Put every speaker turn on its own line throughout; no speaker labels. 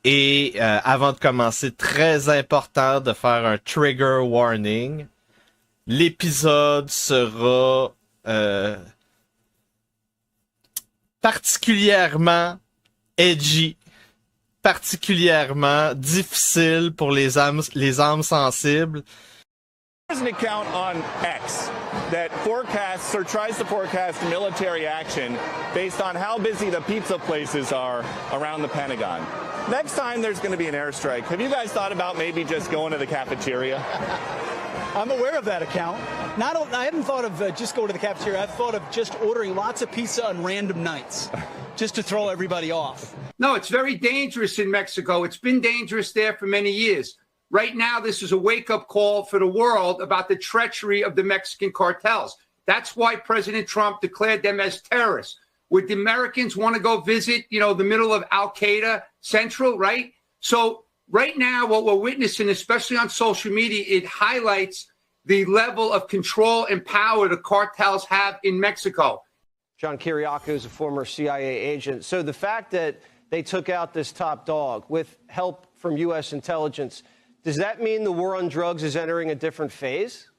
Et avant de commencer, très important de faire un trigger warning. L'épisode sera particulièrement edgy, particulièrement difficile pour les âmes sensibles.
There's an account on X that forecasts or tries to forecast military action based on how busy the pizza places are around the Pentagon. Next time there's going to be an airstrike, have you guys thought about maybe just going to the cafeteria?
I'm aware of that account. I haven't thought of just going to the cafeteria. I've thought of just ordering lots of pizza on random nights, just to throw everybody off.
No, it's very dangerous in Mexico. It's been dangerous there for many years. Right now, this is a wake-up call for the world about the treachery of the Mexican cartels. That's why President Trump declared them as terrorists. Would the Americans want to go visit, the middle of Al-Qaeda Central, right? So right now, what we're witnessing, especially on social media, it highlights the level of control and power the cartels have in Mexico.
John Kiriakou is a former CIA agent. So the fact that they took out this top dog with help from U.S. intelligence, does that mean the war on drugs is entering a different phase?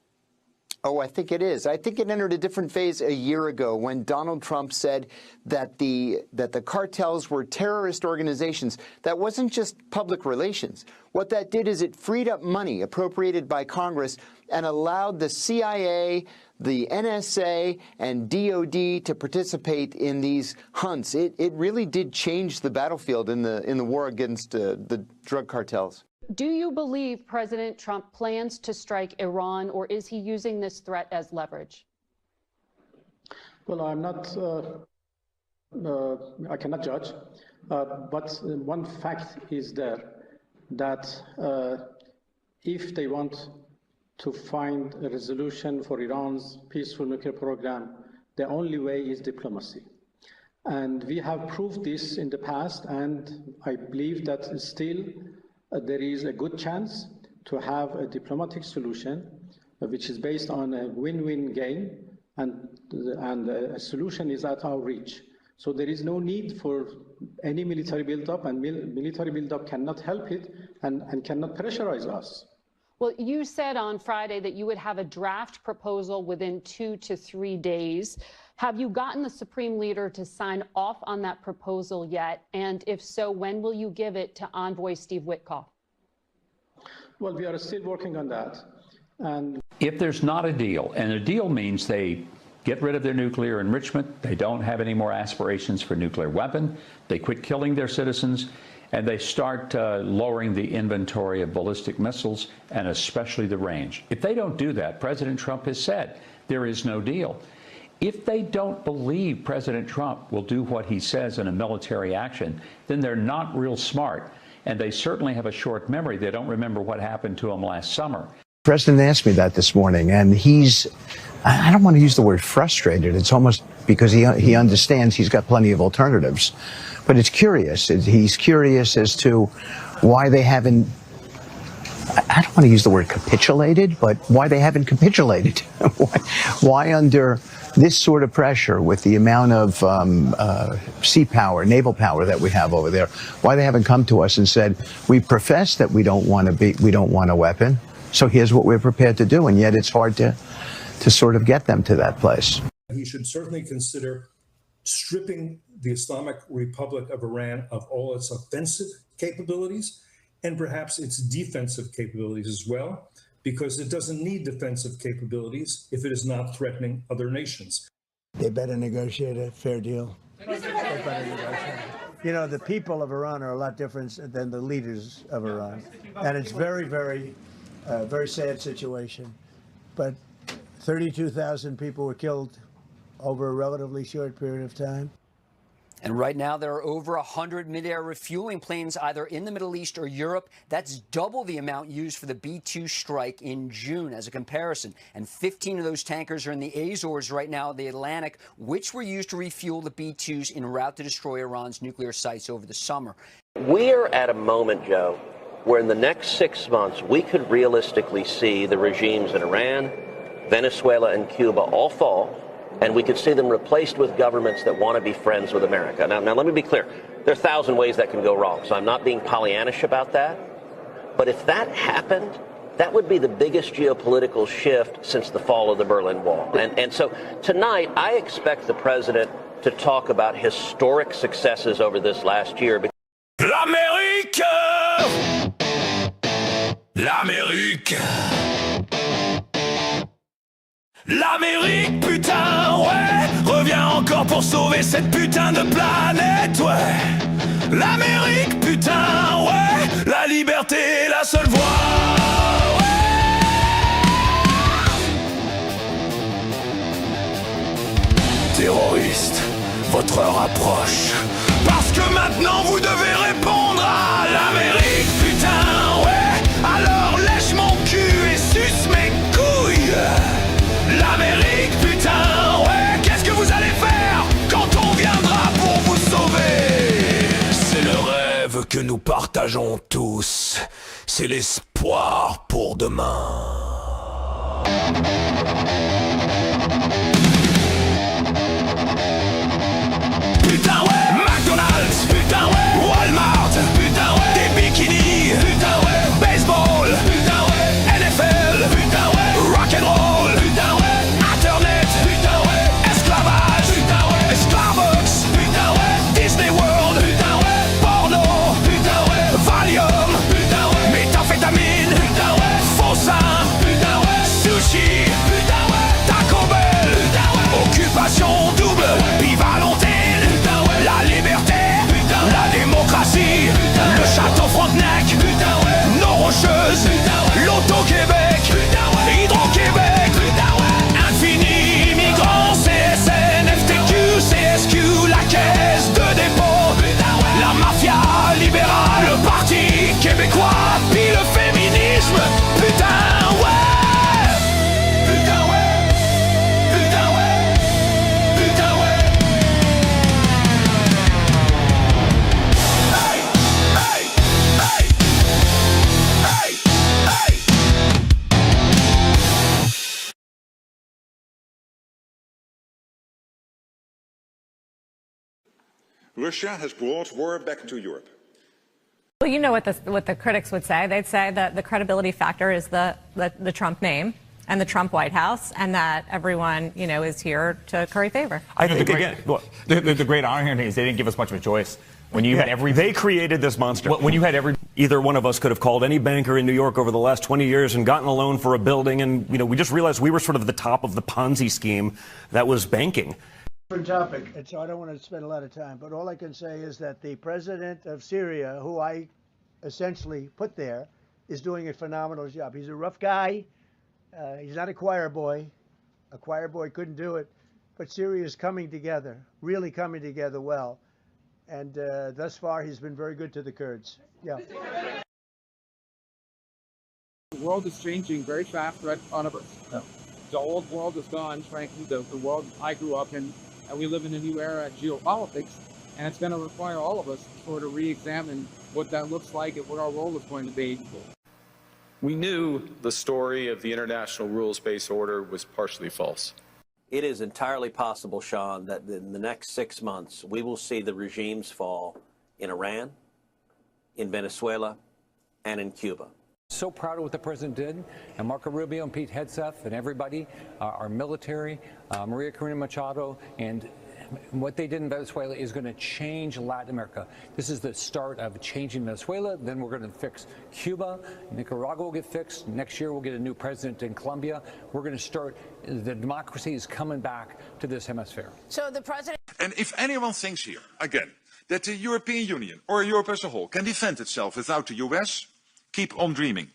Oh, I think it is. I think it entered a different phase a year ago when Donald Trump said that the cartels were terrorist organizations. That wasn't just public relations. What that did is it freed up money appropriated by Congress and allowed the CIA, the NSA, and DOD to participate in these hunts. It really did change the battlefield in the war against the drug cartels.
Do you believe President Trump plans to strike Iran, or is he using this threat as leverage?
Well, I'm not, I cannot judge, but one fact is there that if they want to find a resolution for Iran's peaceful nuclear program, the only way is diplomacy. And we have proved this in the past, and I believe that still there is a good chance to have a diplomatic solution which is based on a win-win game, and a solution is at our reach. So there is no need for any military buildup, and military buildup cannot help it and cannot pressurize us.
Well, you said on Friday that you would have a draft proposal within 2 to 3 days. Have you gotten the Supreme Leader to sign off on that proposal yet? And if so, when will you give it to Envoy Steve Witkoff?
Well, we are still working on that. And
if there's not a deal, and a deal means they get rid of their nuclear enrichment, they don't have any more aspirations for nuclear weapon, they quit killing their citizens, and they start lowering the inventory of ballistic missiles, and especially the range. If they don't do that, President Trump has said there is no deal. If they don't believe President Trump will do what he says in a military action, then they're not real smart. And they certainly have a short memory. They don't remember what happened to him last summer.
The President asked me that this morning, and I don't want to use the word frustrated. It's almost because he understands he's got plenty of alternatives. But it's curious. He's curious as to why they haven't, I don't want to use the word capitulated, but why they haven't capitulated. Why under this sort of pressure, with the amount of sea power, naval power that we have over there, why they haven't come to us and said, we profess that we don't want a weapon, so here's what we're prepared to do, and yet it's hard to sort of get them to that place.
He should certainly consider stripping the Islamic Republic of Iran of all its offensive capabilities and perhaps its defensive capabilities as well, because it doesn't need defensive capabilities if it is not threatening other nations.
They better negotiate a fair deal. You know, the people of Iran are a lot different than the leaders of Iran. And it's very, very sad situation. But 32,000 people were killed over a relatively short period of time.
And right now, there are over 100 mid-air refueling planes either in the Middle East or Europe. That's double the amount used for the B-2 strike in June as a comparison. And 15 of those tankers are in the Azores right now, the Atlantic, which were used to refuel the B-2s en route to destroy Iran's nuclear sites over the summer.
We're at a moment, Joe, where in the next 6 months, we could realistically see the regimes in Iran, Venezuela, and Cuba all fall. and we could see them replaced with governments that want to be friends with America. Now let me be clear. There are 1,000 ways that can go wrong, so I'm not being Pollyannish about that. But if that happened, that would be the biggest geopolitical shift since the fall of the Berlin Wall. And so tonight, I expect the president to talk about historic successes over this last year.
L'Amérique! L'Amérique! L'Amérique, putain, ouais! Reviens encore pour sauver cette putain de planète, ouais! L'Amérique, putain, ouais! La liberté est la seule voie, ouais! Terroristes, votre heure approche. Parce que maintenant vous devez répondre à l'Amérique, putain, ouais! Alors lèche mon cul et suce mes couilles! L'Amérique, putain, ouais! Qu'est-ce que vous allez faire quand on viendra pour vous sauver? C'est le rêve que nous partageons tous. C'est l'espoir pour demain. Putain, ouais! McDonald's, putain, ouais! Walmart, putain, ouais! Des bikinis, putain, ouais! Baseball, putain, ouais! NFL, putain, ouais! Rock'n'roll, putain, ouais! Internet, putain, ouais! Esclavage, putain, ouais! Starbucks, putain, ouais! Disney World, putain, ouais! Porno, putain, ouais! Valium, putain, ouais! Méthamphétamine, putain, ouais! Faux seins, putain, ouais! Sushi, putain, ouais! Taco Bell, putain, ouais! Occupation double, puis Valentine, putain, ouais! La liberté, putain, ouais! La démocratie, putain, ouais! Le château Frontenac, putain, ouais! Nos Rocheuses, putain, ouais! L'Auto-Québec, putain, ouais! Hydro-Québec, putain, ouais! Infini, immigrants, CSN, FTQ, CSQ, la caisse de dépôt, putain, ouais! La mafia libérale, le parti québécois, puis le féminisme, putain, ouais! Putain, ouais! Putain, ouais! Putain, ouais! Hey! Hey! Hey! Hey! Hey!
Russia has brought war back to Europe.
Well, you know what the critics would say. They'd say that the credibility factor is the Trump name and the Trump White House, and that everyone, you know, is here to curry favor.
I think, again, the great irony is they didn't give us much of a choice. When you had they created this monster. When you had either one of us could have called any banker in New York over the last 20 years and gotten a loan for a building, and, you know, we just realized we were sort of the top of the Ponzi scheme that was banking.
Different topic, and so I don't want to spend a lot of time, but all I can say is that the president of Syria, who I essentially put there, is doing a phenomenal job. He's a rough guy. He's not a choir boy. A choir boy couldn't do it. But Syria is coming together, really coming together well. And thus far, he's been very good to the Kurds. Yeah.
The world is changing very fast right in front of us. Yeah. The old world is gone, frankly, the world I grew up in, and we live in a new era of geopolitics, and it's going to require all of us to sort of re-examine what that looks like and what our role is going to be.
We knew the story of the international rules-based order was partially false.
It is entirely possible, Sean, that in the next 6 months, we will see the regimes fall in Iran, in Venezuela, and in Cuba.
So proud of what the president did, and Marco Rubio and Pete Hegseth and everybody, our military, Maria Corina Machado, and what they did in Venezuela is going to change Latin America. This is the start of changing Venezuela. Then we're going to fix Cuba. Nicaragua will get fixed. Next year we'll get a new president in Colombia. We're going to start, the democracy is coming back to this hemisphere.
So the president...
And if anyone thinks here, again, that the European Union or Europe as a whole can defend itself without the US, keep on dreaming.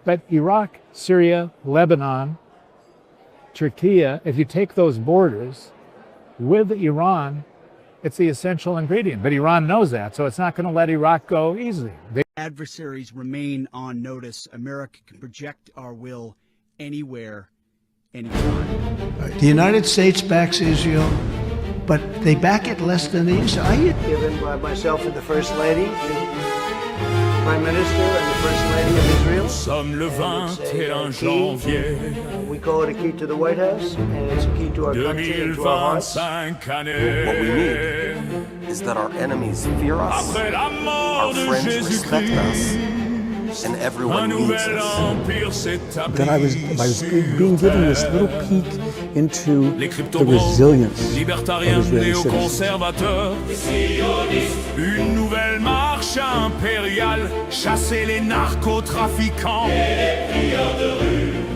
But Iraq, Syria, Lebanon, Turkey, if you take those borders, with Iran, it's the essential ingredient. But Iran knows that, so it's not going to let Iraq go easily.
Adversaries remain on notice. America can project our will anywhere, anytime.
The United States backs Israel, but they back it less than they used to. Given by myself and the First Lady. Prime Minister and the First Lady of Israel.
Nous sommes le 21 janvier.
We call it a key to the White House, and it's a key to our country and to our hearts.
2025 années.
What we need is that our enemies fear us,
Après la mort
our
de
friends respect us, and
un
everyone needs
nouvel
us.
empire s'établit.
Then I was being given this little peek into
Les
the
crypto-bros,
resilience of
libertariens
Israeli citizens.
néoconservateurs, une nouvelle marche impériale, chasser les narcotrafiquants,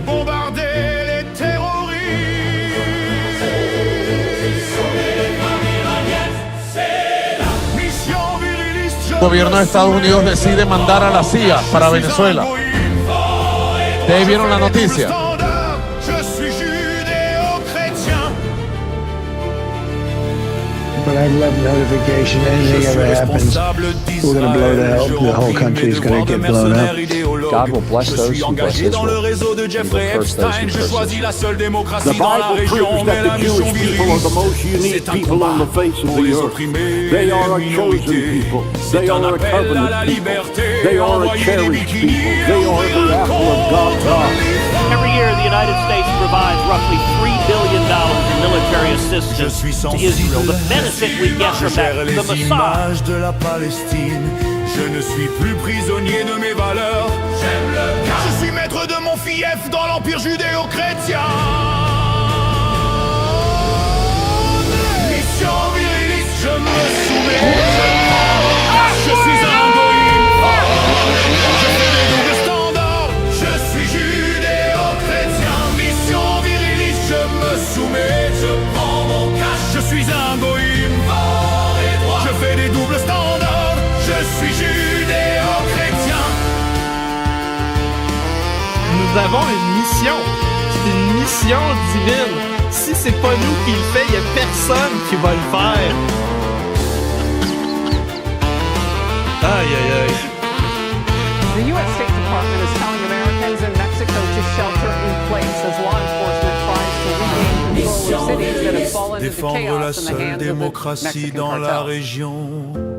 bombarder les terroristes. Mission viriliste,
El gobierno de Estados Unidos decide mandar a la CIA para Venezuela. ¿De ahí vieron la noticia?
je suis judéo-chrétien.
But I love notification. Anything ever happens, we're going to blow the whole country is going to get blown up.
God will bless
Je
those
suis
who bless
engagé dans le
Israel.
réseau de Jeffrey Epstein. Je choisis la seule démocratie
The
dans la
Bible
région,
proves
mais
that
la
the
mission
Jewish people are the most
viriliste,
unique
c'est un
people on
combat
the face of
pour
the
les
earth.
opprimés,
They are a
les
chosen
minorités.
people.
C'est
They
un
are a
appel à la
covenant people.
liberté,
They are a
envoyer des
cherished
bikinis,
people. They are the apple of God's eye.
Every year, the United States provides roughly $3 billion in military assistance to Israel. The benefit we get from that, the Mossad.
Images de la Palestine. Je ne suis plus prisonnier de mes valeurs. J'aime le calme. Je suis maître de mon fief dans l'empire judéo-chrétien. Mission viriliste, je me soumets. Je suis un goïm. Je fais des doubles standards. Je suis judéo-chrétien. Mission viriliste, je me soumets. Je prends mon cash. Je suis un goïm. Je fais des doubles standards. Je suis judéo-chrétien.
Nous avons une mission. C'est une mission divine. Si c'est pas nous qui le fait, il y a personne qui va le faire. Aïe, aïe, aïe.
The U.S. State Department is telling Americans in Mexico to shelter in place as law enforcement tries to regain control of cities that have fallen into
Défendre la
chaos in the
seule
hands of the
démocratie
Mexican
dans la
cartels.
région.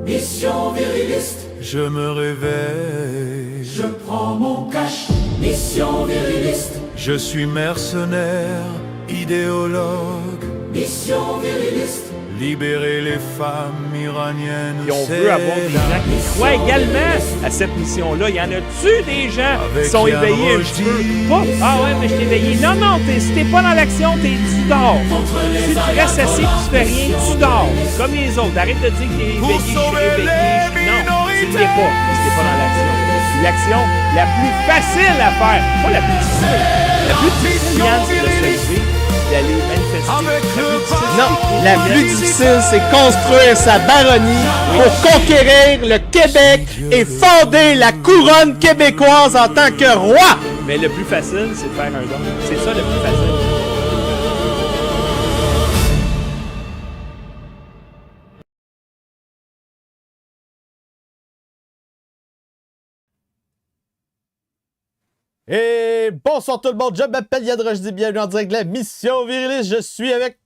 Mission viriliste. Je me réveille. Je prends mon cash. Mission viriliste. Je suis mercenaire, idéologue. Mission viriliste. Libérer les femmes iraniennes.
Puis on veut avoir des gens qui croient également à cette mission-là. Il y en a-tu des gens qui sont éveillés un petit peu? Pas, ah ouais, mais je t'ai éveillé. Non, non, si t'es pas dans l'action, tu dors. Si tu restes assis et tu fais rien, tu dors. Comme les autres. Arrête de dire que t'es éveillé, je suis éveillé. Non, tu ne l'es pas si t'es pas dans l'action. L'action la plus facile à faire, pas la plus difficile. La plus difficile, Yann, c'est de se lever, d'aller manifester.
Non, la plus difficile, c'est construire sa baronnie pour conquérir le Québec et fonder la couronne québécoise en tant que roi.
Mais le plus facile, c'est de faire un don. C'est ça le plus facile.
Et bonsoir tout le monde, je m'appelle Yann Rochdy, bienvenue en direct de la Mission Viriliste. Je suis avec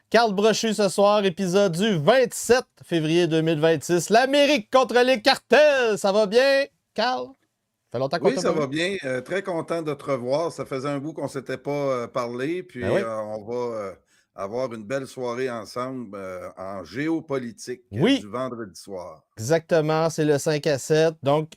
Carl Brochu ce soir, épisode du 27 février 2026. L'Amérique contre les cartels, ça va bien, Carl? Ça fait longtemps qu'on
Oui,
t'a
ça
pas
va
vu.
bien. Très content de te revoir. Ça faisait un bout qu'on ne s'était pas parlé. Puis
Ben oui.
on va avoir une belle soirée ensemble en géopolitique
Oui.
du vendredi soir.
Exactement, c'est le 5 à 7. Donc,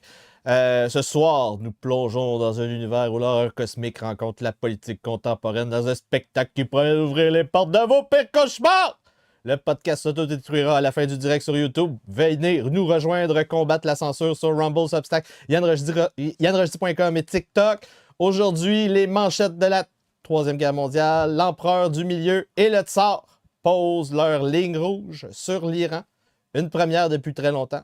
ce soir, nous plongeons dans un univers où l'horreur cosmique rencontre la politique contemporaine dans un spectacle qui pourrait ouvrir les portes de vos pires cauchemars. Le podcast s'autodétruira à la fin du direct sur YouTube. Venez nous rejoindre, combattre la censure sur Rumble, Substack, YannRochdy.com et TikTok. Aujourd'hui, les manchettes de la Troisième Guerre mondiale, l'empereur du milieu et le tsar posent leur ligne rouge sur l'Iran. Une première depuis très longtemps.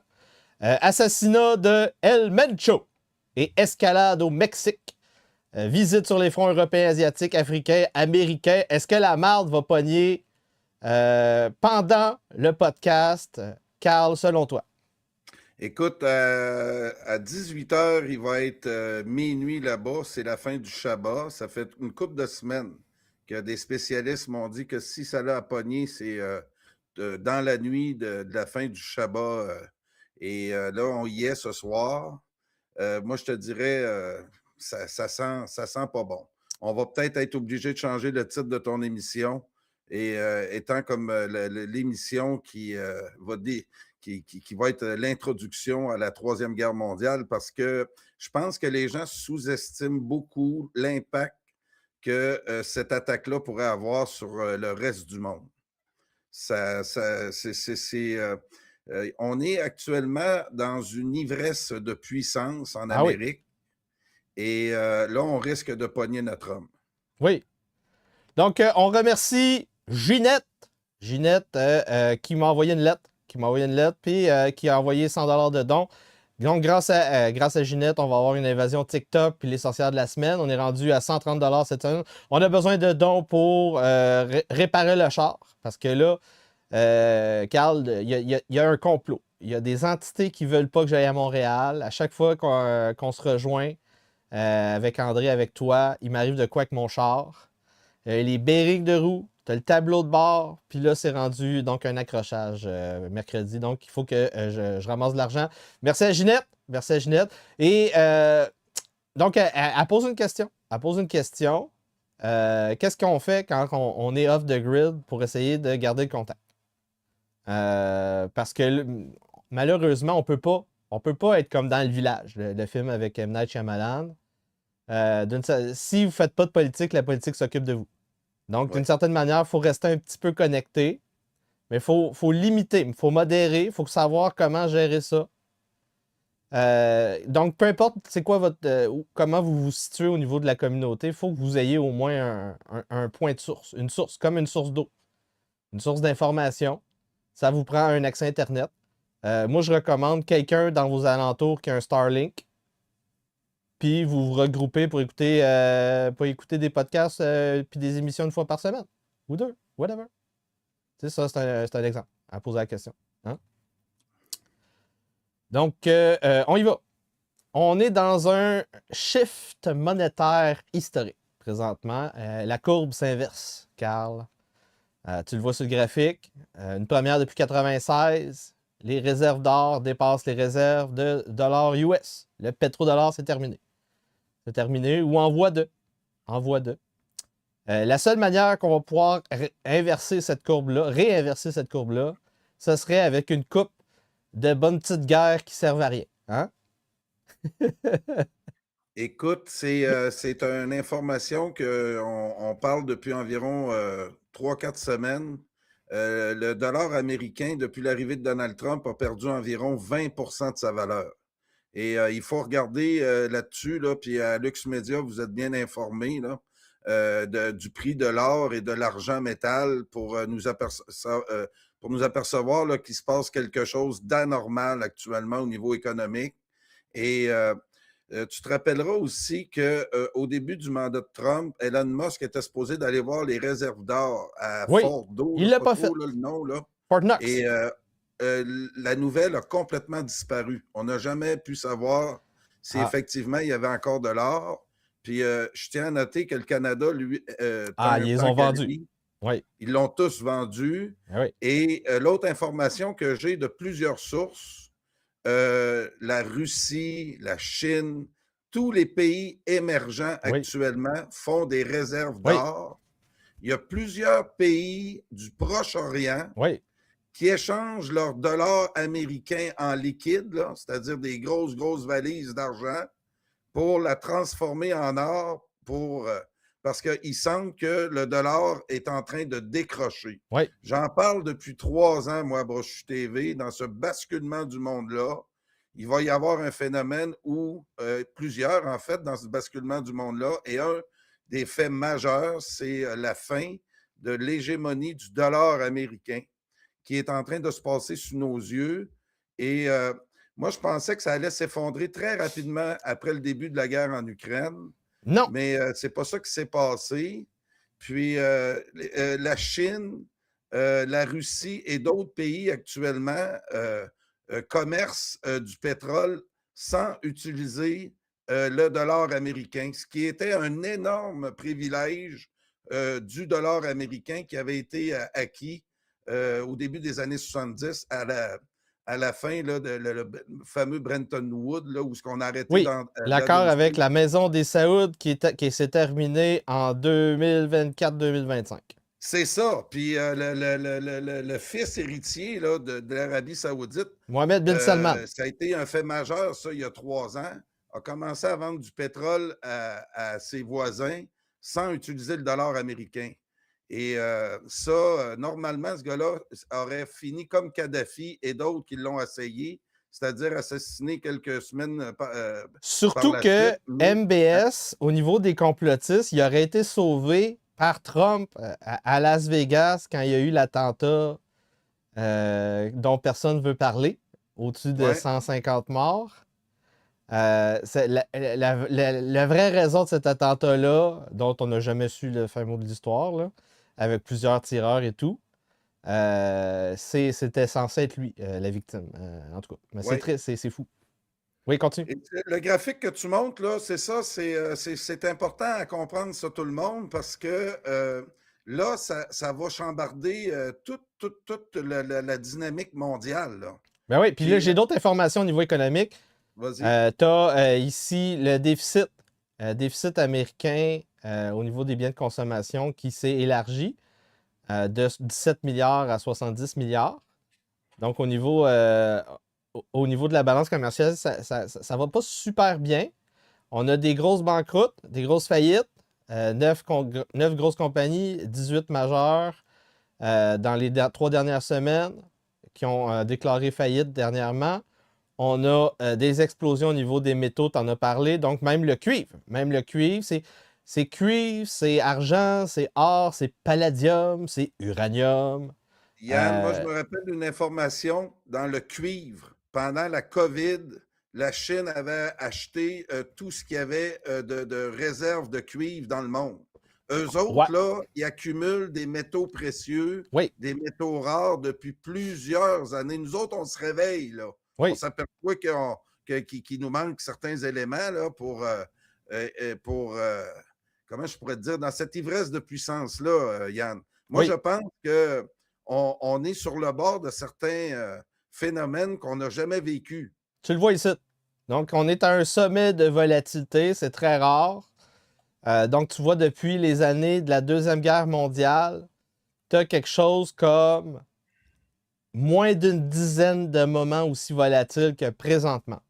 Assassinat de El Mencho et escalade au Mexique. Visite sur les fronts européens, asiatiques, africains, américains. Est-ce que la marde va pogner pendant le podcast? Carl, selon toi?
Écoute, à 18h, il va être minuit là-bas. C'est la fin du Shabbat. Ça fait une couple de semaines que des spécialistes m'ont dit que si ça l'a pogné, c'est dans la nuit de la fin du Shabbat. Et là, on y est ce soir. moi, je te dirais, ça sent pas bon. On va peut-être être obligé de changer le titre de ton émission et étant comme l'émission qui va être l'introduction à la Troisième Guerre mondiale, parce que je pense que les gens sous-estiment beaucoup l'impact que cette attaque-là pourrait avoir sur le reste du monde. On est actuellement dans une ivresse de puissance en Amérique. Et là, on risque de pogner notre homme.
Oui. Donc, on remercie Ginette. Ginette qui m'a envoyé une lettre. Puis qui a envoyé 100 $ de dons. Donc, grâce à Ginette, on va avoir une invasion TikTok puis les sorcières de la semaine. On est rendu à 130 $ cette semaine. On a besoin de dons pour réparer le char. Parce que là, Carl, il y a un complot. Il y a des entités qui ne veulent pas que j'aille à Montréal. À chaque fois qu'on se rejoint avec André, avec toi, il m'arrive de quoi avec mon char. Les bearings de roue, tu as le tableau de bord, puis là, c'est rendu donc un accrochage mercredi. Donc, il faut que je ramasse de l'argent. Merci à Ginette. Et donc, elle pose une question. Qu'est-ce qu'on fait quand on est off the grid pour essayer de garder le contact? Parce que malheureusement, on peut pas être comme dans le village, le film avec M. Night Shyamalan. Si vous ne faites pas de politique, la politique s'occupe de vous. Donc, d'une certaine manière, il faut rester un petit peu connecté, mais il faut limiter, il faut modérer, il faut savoir comment gérer ça. Donc, peu importe c'est quoi comment vous vous situez au niveau de la communauté, il faut que vous ayez au moins un point de source, comme une source d'eau, une source d'information. Ça vous prend un accès Internet. Moi, je recommande quelqu'un dans vos alentours qui a un Starlink. Puis vous vous regroupez pour écouter des podcasts puis des émissions une fois par semaine. Ou deux, whatever. Tu sais, ça, c'est un exemple à poser la question. Hein? Donc, on y va. On est dans un shift monétaire historique présentement. La courbe s'inverse, Carl. Tu le vois sur le graphique. Une première depuis 1996. Les réserves d'or dépassent les réserves de dollars US. Le pétrodollar, c'est terminé. Ou en voie de. La seule manière qu'on va pouvoir réinverser cette courbe-là, ce serait avec une coupe de bonnes petites guerres qui servent à rien. Hein?
Écoute, c'est une information qu'on parle depuis environ 3-4 semaines. Le dollar américain, depuis l'arrivée de Donald Trump, a perdu environ 20% de sa valeur. Et il faut regarder là-dessus, puis à Lux Media, vous êtes bien informés du prix de l'or et de l'argent métal pour nous apercevoir qu'il se passe quelque chose d'anormal actuellement au niveau économique. Et tu te rappelleras aussi qu'au début du mandat de Trump, Elon Musk était supposé d'aller voir les réserves d'or à Fort Knox.
Il ne l'a pas fait.
Le nom, là.
Fort Knox.
Et la nouvelle a complètement disparu. On n'a jamais pu savoir si effectivement il y avait encore de l'or. Puis je tiens à noter que le Canada, lui...
ils les ont vendus. Oui.
Ils l'ont tous vendu.
Oui.
Et l'autre information que j'ai de plusieurs sources, la Russie, la Chine, tous les pays émergents actuellement font des réserves d'or. Il y a plusieurs pays du Proche-Orient qui échangent leur dollar américain en liquide, c'est-à-dire des grosses valises d'argent, pour la transformer en or parce qu'ils sentent que le dollar est en train de décrocher. J'en parle depuis 3 ans, moi, à Brochu TV, dans ce basculement du monde-là. Il va y avoir un phénomène où, plusieurs, en fait, dans ce basculement du monde-là, et un des faits majeurs, c'est la fin de l'hégémonie du dollar américain qui est en train de se passer sous nos yeux. Et moi, je pensais que ça allait s'effondrer très rapidement après le début de la guerre en Ukraine.
Non.
Mais c'est pas ça qui s'est passé. Puis la Chine, la Russie et d'autres pays actuellement commercent du pétrole sans utiliser le dollar américain, ce qui était un énorme privilège du dollar américain qui avait été acquis au début des années 70 à à la fin, là, le fameux Bretton Woods, là, où ce qu'on a arrêté
Oui,
dans
l'accord avec la Maison des Saouds qui s'est terminé en 2024-2025.
C'est ça. Puis le fils héritier là, de l'Arabie Saoudite,
Mohamed bin Salman.
ça a été un fait majeur, ça, il y a 3 ans, a commencé à vendre du pétrole à ses voisins sans utiliser le dollar américain. Et normalement, ce gars-là aurait fini comme Kadhafi et d'autres qui l'ont essayé, c'est-à-dire assassiné quelques semaines
Surtout
par la
que
suite. Mais-
MBS, au niveau des complotistes, il aurait été sauvé par Trump à Las Vegas quand il y a eu l'attentat dont personne ne veut parler, au-dessus de 150 morts. La vraie raison de cet attentat-là, dont on n'a jamais su le fin mot de l'histoire, là, avec plusieurs tireurs et tout, c'était censé être lui, la victime, en tout cas. Mais c'est fou. Oui, continue.
Et le graphique que tu montres, là, c'est ça, c'est important à comprendre ça tout le monde parce que là, ça va chambarder toute la dynamique mondiale. Là.
Ben oui, puis là, j'ai d'autres informations au niveau économique.
Vas-y.
Tu as ici le déficit américain au niveau des biens de consommation qui s'est élargi de 17 milliards à 70 milliards. Donc, au niveau de la balance commerciale, ça ne va pas super bien. On a des grosses banqueroutes, des grosses faillites, 9 grosses compagnies, 18 majeures dans les 3 dernières semaines qui ont déclaré faillite dernièrement. On a des explosions au niveau des métaux, tu en as parlé. Donc, même le cuivre. C'est cuivre, c'est argent, c'est or, c'est palladium, c'est uranium.
Yann, moi, je me rappelle d'une information dans le cuivre. Pendant la COVID, la Chine avait acheté tout ce qu'il y avait de réserves de cuivre dans le monde. Eux autres, là, ils accumulent des métaux précieux, des métaux rares depuis plusieurs années. Nous autres, on se réveille, là. On s'aperçoit qu'il nous manque certains éléments là, pour comment je pourrais te dire, dans cette ivresse de puissance-là, Yann. Moi, je pense qu'on est sur le bord de certains phénomènes qu'on n'a jamais vécus.
Tu le vois ici. Donc, on est à un sommet de volatilité, c'est très rare. Donc, tu vois, depuis les années de la Deuxième Guerre mondiale, tu as quelque chose comme moins d'une dizaine de moments aussi volatiles que présentement.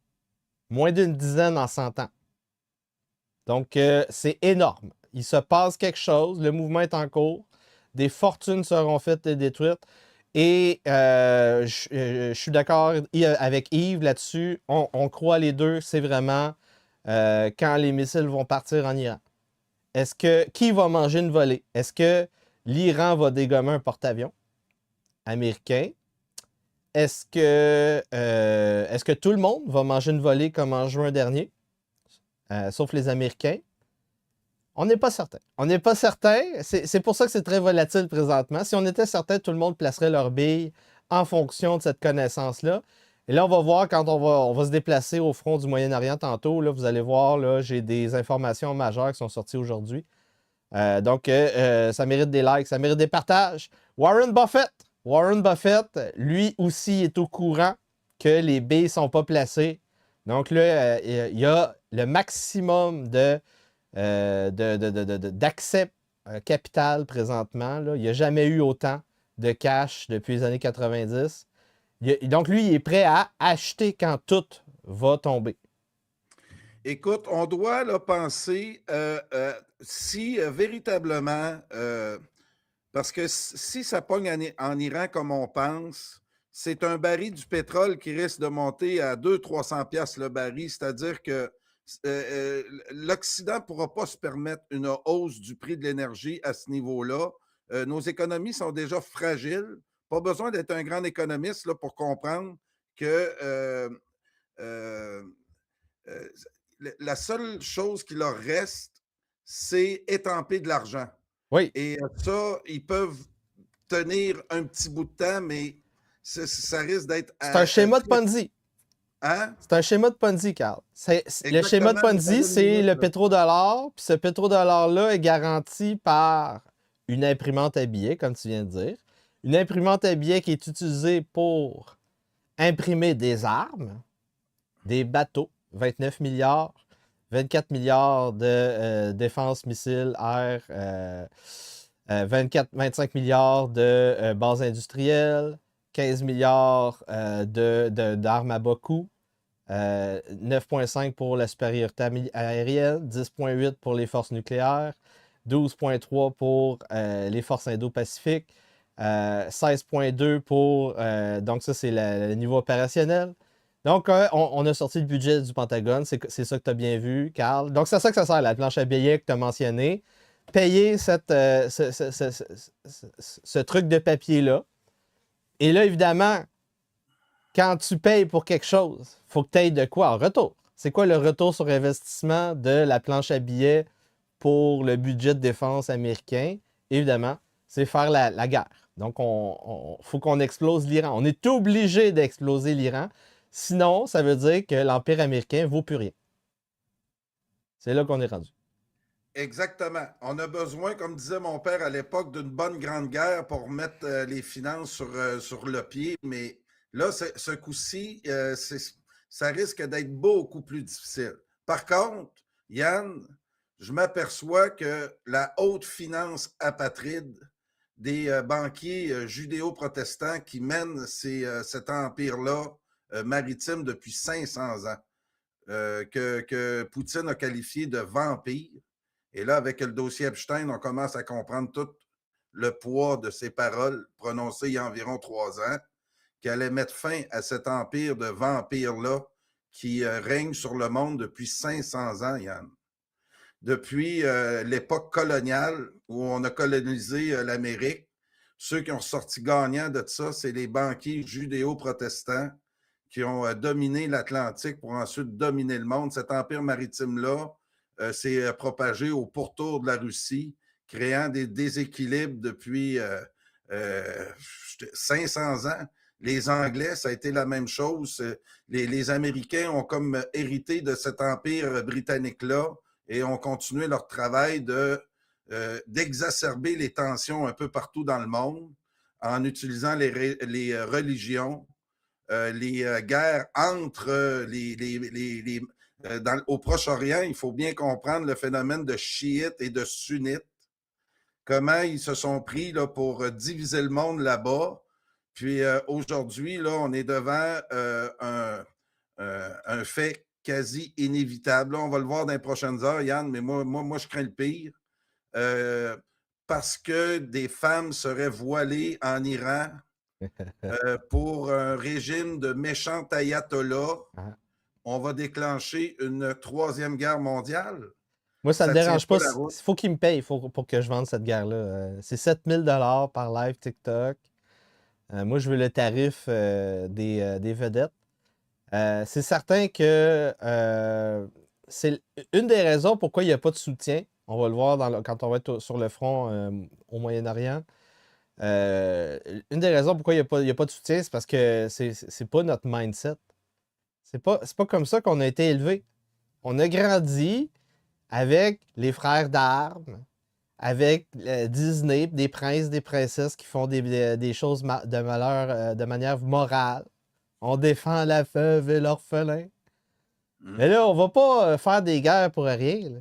Moins d'une dizaine en 100 ans. Donc, c'est énorme. Il se passe quelque chose, le mouvement est en cours, des fortunes seront faites et détruites. Et je suis d'accord avec Yves là-dessus. On croit les deux, c'est vraiment quand les missiles vont partir en Iran. Qui va manger une volée? Est-ce que l'Iran va dégommer un porte-avions américain? Est-ce que tout le monde va manger une volée comme en juin dernier? Sauf les Américains. On n'est pas certain. On n'est pas certain. C'est pour ça que c'est très volatile présentement. Si on était certain, tout le monde placerait leurs billes en fonction de cette connaissance-là. Et là, on va voir quand on va se déplacer au front du Moyen-Orient tantôt. Là, vous allez voir, là, j'ai des informations majeures qui sont sorties aujourd'hui. Donc, ça mérite des likes, ça mérite des partages. Warren Buffett, lui aussi, est au courant que les billes ne sont pas placées. Donc là, il y a le maximum d'accès capital présentement. Là. Il n'y a jamais eu autant de cash depuis les années 90. Donc lui, il est prêt à acheter quand tout va tomber.
Écoute, on doit là, penser si véritablement, parce que si ça pogne en Iran comme on pense, c'est un baril du pétrole qui risque de monter à 200-300$ le baril, c'est-à-dire que l'Occident ne pourra pas se permettre une hausse du prix de l'énergie à ce niveau-là. Nos économies sont déjà fragiles. Pas besoin d'être un grand économiste là, pour comprendre que la seule chose qui leur reste, c'est étamper de l'argent.
Oui.
Et ça, ils peuvent tenir un petit bout de temps, mais ça risque d'être...
C'est un schéma de Ponzi.
Hein?
C'est un schéma de Ponzi, Carl. Le schéma de Ponzi, c'est le pétrodollar, puis ce pétrodollar-là est garanti par une imprimante à billets, comme tu viens de dire. Une imprimante à billets qui est utilisée pour imprimer des armes, des bateaux, 29 milliards, 24 milliards de défense missiles air, 25 milliards de bases industrielles, 15 milliards d'armes à bas coût, 9,5 pour la supériorité aérienne, 10,8 pour les forces nucléaires, 12,3 pour les forces indo-pacifiques, 16,2 pour... donc ça, c'est le niveau opérationnel. Donc, on a sorti le budget du Pentagone. C'est ça que tu as bien vu, Carl. Donc, c'est à ça que ça sert, la planche à billets que tu as mentionné. Payer ce truc de papier-là. Et là, évidemment, quand tu payes pour quelque chose, il faut que tu aies de quoi en retour. C'est quoi le retour sur investissement de la planche à billets pour le budget de défense américain? Évidemment, c'est faire la guerre. Donc, il faut qu'on explose l'Iran. On est obligé d'exploser l'Iran. Sinon, ça veut dire que l'Empire américain ne vaut plus rien. C'est là qu'on est rendu.
Exactement. On a besoin, comme disait mon père à l'époque, d'une bonne grande guerre pour mettre les finances sur le pied. Mais là, ce coup-ci, ça risque d'être beaucoup plus difficile. Par contre, Yann, je m'aperçois que la haute finance apatride des banquiers judéo-protestants qui mènent cet empire-là maritime depuis 500 ans, que Poutine a qualifié de vampire. Et là, avec le dossier Epstein, on commence à comprendre tout le poids de ces paroles prononcées il y a environ 3 ans, qui allaient mettre fin à cet empire de vampires-là qui règne sur le monde depuis 500 ans, Yann. Depuis l'époque coloniale où on a colonisé l'Amérique, ceux qui ont sorti gagnants de ça, c'est les banquiers judéo-protestants qui ont dominé l'Atlantique pour ensuite dominer le monde. Cet empire maritime-là s'est propagé au pourtour de la Russie, créant des déséquilibres depuis 500 ans. Les Anglais, ça a été la même chose. Les Américains ont comme hérité de cet empire britannique-là et ont continué leur travail d'exacerber les tensions un peu partout dans le monde en utilisant les religions, les guerres entre au Proche-Orient. Il faut bien comprendre le phénomène de chiites et de sunnites, comment ils se sont pris là, pour diviser le monde là-bas. Puis aujourd'hui, là, on est devant un fait quasi inévitable. Là, on va le voir dans les prochaines heures, Yann, mais moi je crains le pire. Parce que des femmes seraient voilées en Iran pour un régime de méchants ayatollahs, on va déclencher une 3e guerre mondiale.
Moi, ça ne me dérange pas. Il faut qu'ils me payent pour que je vende cette guerre-là. C'est 7 000 $ par live TikTok. Moi, je veux le tarif des vedettes. C'est certain que c'est une des raisons pourquoi il n'y a pas de soutien. On va le voir quand on va être sur le front au Moyen-Orient. Une des raisons pourquoi il n'y a pas de soutien, c'est parce que c'est pas notre mindset. C'est pas comme ça qu'on a été élevé. On a grandi avec les frères d'armes, avec Disney, des princes, des princesses qui font des choses de malheur de manière morale. On défend la veuve et l'orphelin. Mais là, on va pas faire des guerres pour rien. Là.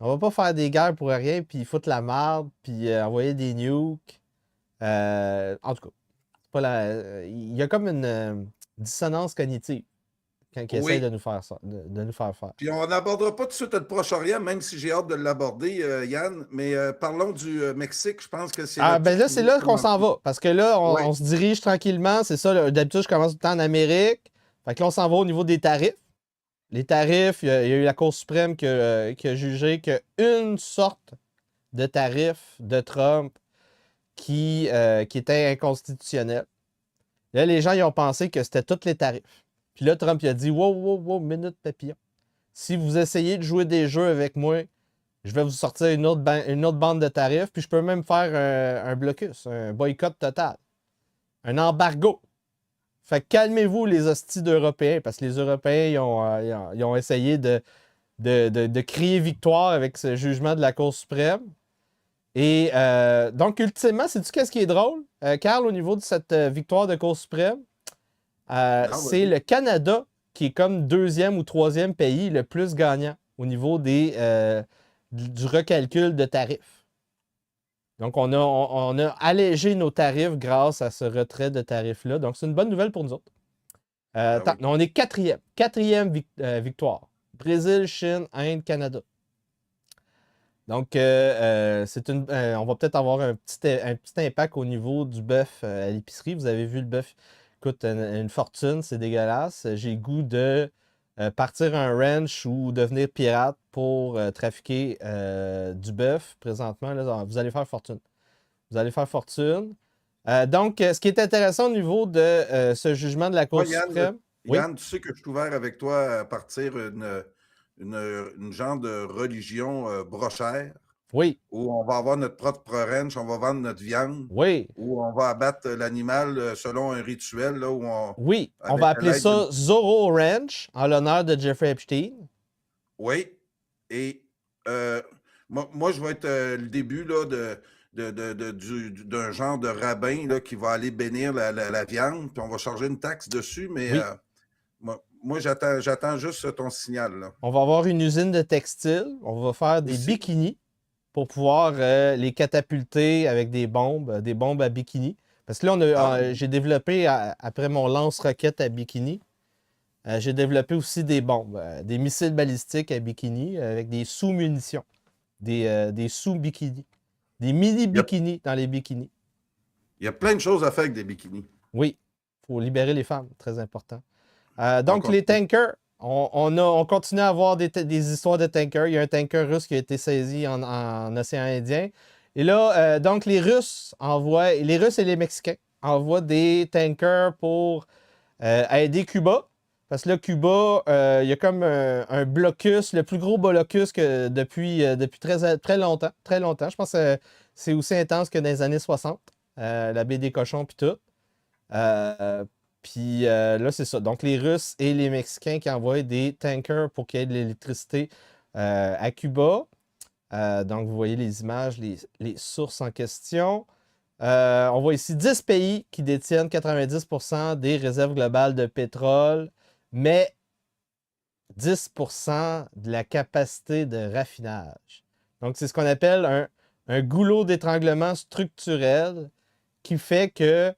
On va pas faire des guerres pour rien, puis foutre la merde, puis envoyer des nukes. En tout cas, il y a comme une dissonance cognitive quand ils essayent de nous faire ça, de nous faire faire.
Puis on n'abordera pas tout de suite le Proche-Orient, même si j'ai hâte de l'aborder, Yann, mais parlons du Mexique, je pense que c'est...
c'est là qu'on s'en va, parce que là, on se dirige tranquillement, c'est ça, d'habitude, je commence tout le temps en Amérique, fait que là, on s'en va au niveau des tarifs. Les tarifs, il y a eu la Cour suprême qui a jugé qu'une sorte de tarif de Trump qui était inconstitutionnel. Là, les gens, ils ont pensé que c'était tous les tarifs. Puis là, Trump, il a dit « Wow, minute papillon. Si vous essayez de jouer des jeux avec moi, je vais vous sortir une autre bande de tarifs, puis je peux même faire un blocus, un boycott total, un embargo. » Fait que calmez-vous, les hosties d'Européens, parce que les Européens, ils ont essayé de crier victoire avec ce jugement de la Cour suprême. Et donc, ultimement, sais-tu qu'est-ce qui est drôle, Carl, au niveau de cette victoire de Cour suprême? c'est le Canada qui est comme 2e ou 3e pays le plus gagnant au niveau du recalcul de tarifs. Donc, on a allégé nos tarifs grâce à ce retrait de tarifs-là. Donc, c'est une bonne nouvelle pour nous autres. On est 4e. 4e victoire. Brésil, Chine, Inde, Canada. Donc, on va peut-être avoir un petit impact au niveau du bœuf à l'épicerie. Vous avez vu, le bœuf coûte une fortune, c'est dégueulasse. J'ai le goût de partir un ranch ou devenir pirate pour trafiquer du bœuf. Présentement, là, vous allez faire fortune. Vous allez faire fortune. Donc, ce qui est intéressant au niveau de ce jugement de la Cour suprême...
Yann, tu sais que je suis ouvert avec toi à partir une genre de religion brochère.
Oui.
Où on va avoir notre propre ranch, on va vendre notre viande.
Oui.
Où on va abattre l'animal selon un rituel. Là, où
on va appeler ça Zorro Ranch, en l'honneur de Jeffrey Epstein.
Oui. Et moi, je vais être le début là, d'un genre de rabbin là, qui va aller bénir la viande, puis on va charger une taxe dessus, mais moi j'attends juste ton signal. Là.
On va avoir une usine de textile, on va faire des bikinis pour pouvoir les catapulter avec des bombes à bikini. Parce que là, j'ai développé, après mon lance-roquette à bikini, j'ai développé aussi des bombes, des missiles balistiques à bikini avec des sous-munitions, des sous-bikinis. Des mini-bikinis dans les bikinis.
Il y a plein de choses à faire avec des bikinis.
Oui, il faut libérer les femmes, très important. Donc, les tankers, on continue à avoir des histoires de tankers. Il y a un tanker russe qui a été saisi en océan Indien. Et là, donc, les Russes et les Mexicains envoient des tankers pour aider Cuba. Parce que là, Cuba, il y a comme un blocus, le plus gros blocus que depuis très longtemps. Très longtemps. Je pense que c'est aussi intense que dans les années 60, la baie des cochons puis tout. Puis là, c'est ça. Donc, les Russes et les Mexicains qui envoient des tankers pour qu'il y ait de l'électricité à Cuba. Donc, vous voyez les images, les sources en question. On voit ici 10 pays qui détiennent 90% des réserves globales de pétrole, mais 10% de la capacité de raffinage. Donc, c'est ce qu'on appelle un goulot d'étranglement structurel qui fait que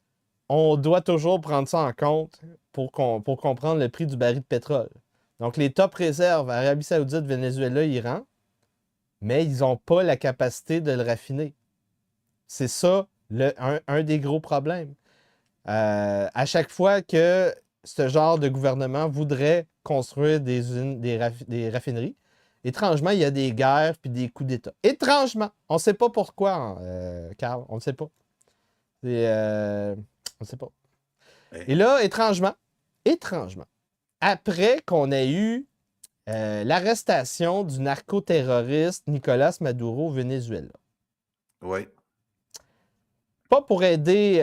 on doit toujours prendre ça en compte pour comprendre le prix du baril de pétrole. Donc, les top réserves, Arabie Saoudite, Venezuela, Iran, mais ils n'ont pas la capacité de le raffiner. C'est ça un des gros problèmes. À chaque fois que ce genre de gouvernement voudrait construire des raffineries, étrangement, il y a des guerres puis des coups d'État. Étrangement! On ne sait pas pourquoi, Carl. On ne sait pas. On ne sait pas. Et là, étrangement, après qu'on ait eu l'arrestation du narcoterroriste Nicolas Maduro au Venezuela.
Oui.
Pas pour aider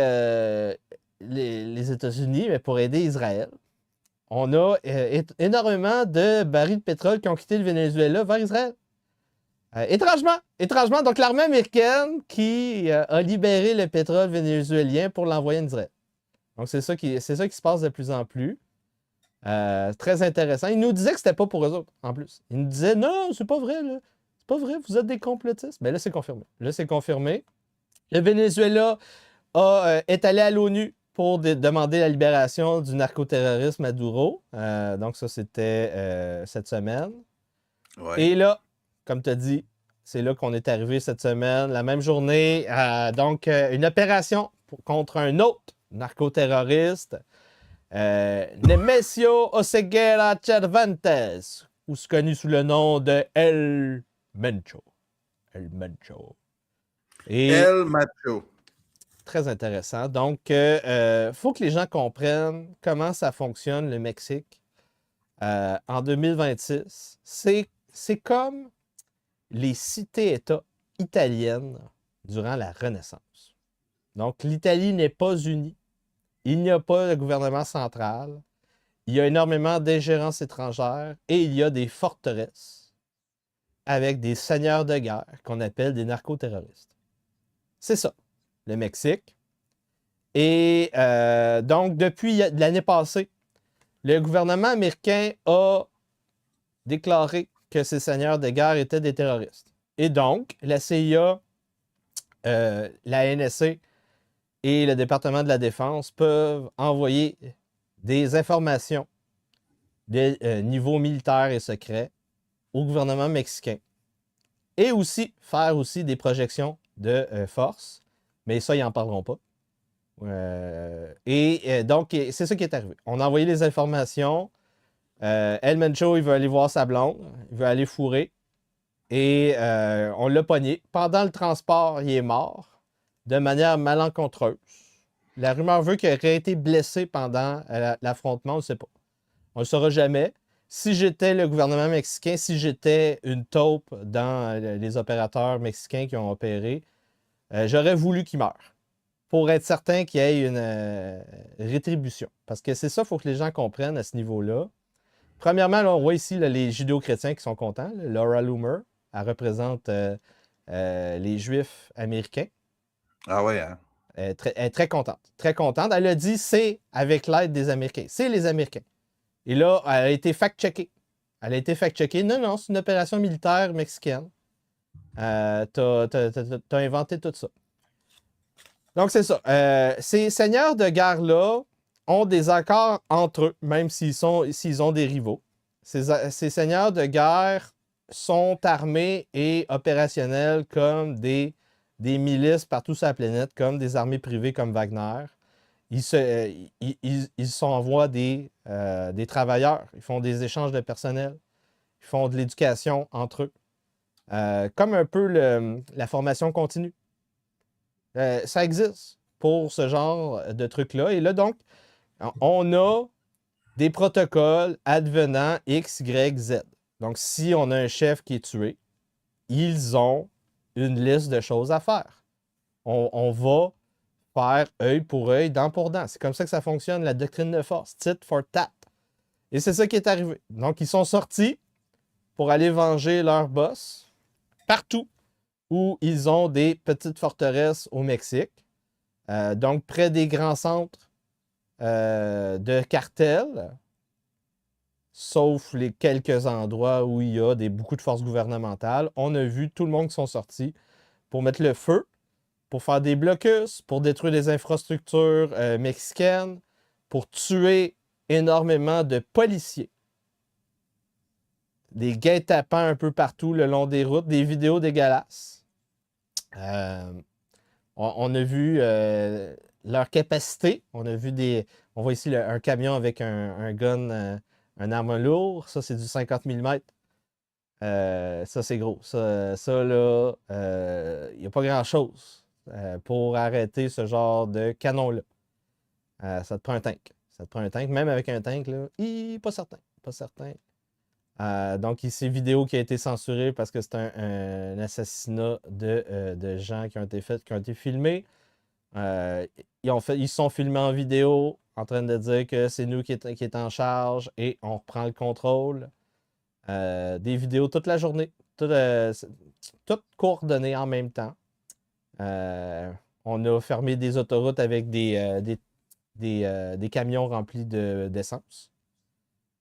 les États-Unis, mais pour aider Israël. On a énormément de barils de pétrole qui ont quitté le Venezuela vers Israël. Étrangement, donc l'armée américaine qui a libéré le pétrole vénézuélien pour l'envoyer en Israël. Donc c'est ça qui se passe de plus en plus. Très intéressant. Ils nous disaient que c'était pas pour eux autres, en plus. Ils nous disaient, non, c'est pas vrai, là. C'est pas vrai, vous êtes des complotistes. Mais là, c'est confirmé. Le Venezuela est allé à l'ONU pour demander la libération du narcoterroriste Maduro. Donc ça, c'était cette semaine.
Ouais.
Et là, comme tu as dit, c'est là qu'on est arrivé cette semaine. La même journée, donc une opération contre un autre narcoterroriste, Nemesio Oseguera Cervantes, ou connu sous le nom de El Mencho. El Mencho.
El Macho.
Très intéressant. Donc, faut que les gens comprennent comment ça fonctionne, le Mexique. En 2026, c'est comme les cités-États italiennes durant la Renaissance. Donc, l'Italie n'est pas unie. Il n'y a pas de gouvernement central. Il y a énormément d'ingérences étrangères et il y a des forteresses avec des seigneurs de guerre qu'on appelle des narcoterroristes. C'est ça, le Mexique. Et donc, depuis l'année passée, le gouvernement américain a déclaré que ces seigneurs de guerre étaient des terroristes. Et donc, la CIA, la NSA et le département de la Défense peuvent envoyer des informations de niveau militaire et secret au gouvernement mexicain et aussi faire aussi des projections de force, mais ça, ils n'en parleront pas. Donc, c'est ça qui est arrivé. On a envoyé les informations. El Mencho, il veut aller voir sa blonde, il veut aller fourrer, et on l'a pogné. Pendant le transport, il est mort de manière malencontreuse. La rumeur veut qu'il aurait été blessé pendant l'affrontement, on ne sait pas. On ne le saura jamais. Si j'étais le gouvernement mexicain, si j'étais une taupe dans les opérateurs mexicains qui ont opéré, j'aurais voulu qu'il meure pour être certain qu'il y ait une rétribution. Parce que c'est ça, il faut que les gens comprennent à ce niveau-là. Premièrement, là, on voit ici là, les judéo-chrétiens qui sont contents. Là. Laura Loomer, elle représente les Juifs américains.
Ah ouais, hein?
Elle est très contente. Très contente. Elle a dit c'est avec l'aide des Américains. C'est les Américains. Et là, elle a été fact-checkée. Elle a été fact-checkée. Non, c'est une opération militaire mexicaine. T'as inventé tout ça. Donc, c'est ça. Ces seigneurs de guerre-là ont des accords entre eux, même s'ils ont des rivaux. Ces seigneurs de guerre sont armés et opérationnels comme des milices partout sur la planète, comme des armées privées comme Wagner. Ils s'envoient des travailleurs, ils font des échanges de personnel, ils font de l'éducation entre eux. Comme un peu la formation continue. Ça existe pour ce genre de trucs-là. Et là, donc, on a des protocoles advenant X, Y, Z. Donc, si on a un chef qui est tué, ils ont une liste de choses à faire. On va faire œil pour œil, dent pour dent. C'est comme ça que ça fonctionne, la doctrine de force, tit for tat. Et c'est ça qui est arrivé. Donc, ils sont sortis pour aller venger leur boss partout où ils ont des petites forteresses au Mexique. Donc, près des grands centres de cartels, sauf les quelques endroits où il y a beaucoup de forces gouvernementales. On a vu tout le monde qui sont sortis pour mettre le feu, pour faire des blocus, pour détruire des infrastructures mexicaines, pour tuer énormément de policiers. Des guet-apens un peu partout le long des routes, des vidéos dégueulasses. On a vu leur capacité. On voit ici un camion avec un gun, un arme lourde. Ça, c'est du 50 mm. Ça, c'est gros. Ça là, il n'y a pas grand-chose pour arrêter ce genre de canon-là. Ça te prend un tank. Ça te prend un tank. Même avec un tank, là, pas certain. Pas certain. Donc, c'est une vidéo qui a été censurée parce que c'est un assassinat de gens qui ont été filmés. Ils se sont filmés en vidéo en train de dire que c'est nous qui est en charge et on reprend le contrôle. Des vidéos toute la journée, toutes coordonnées en même temps. On a fermé des autoroutes avec des camions remplis d'essence.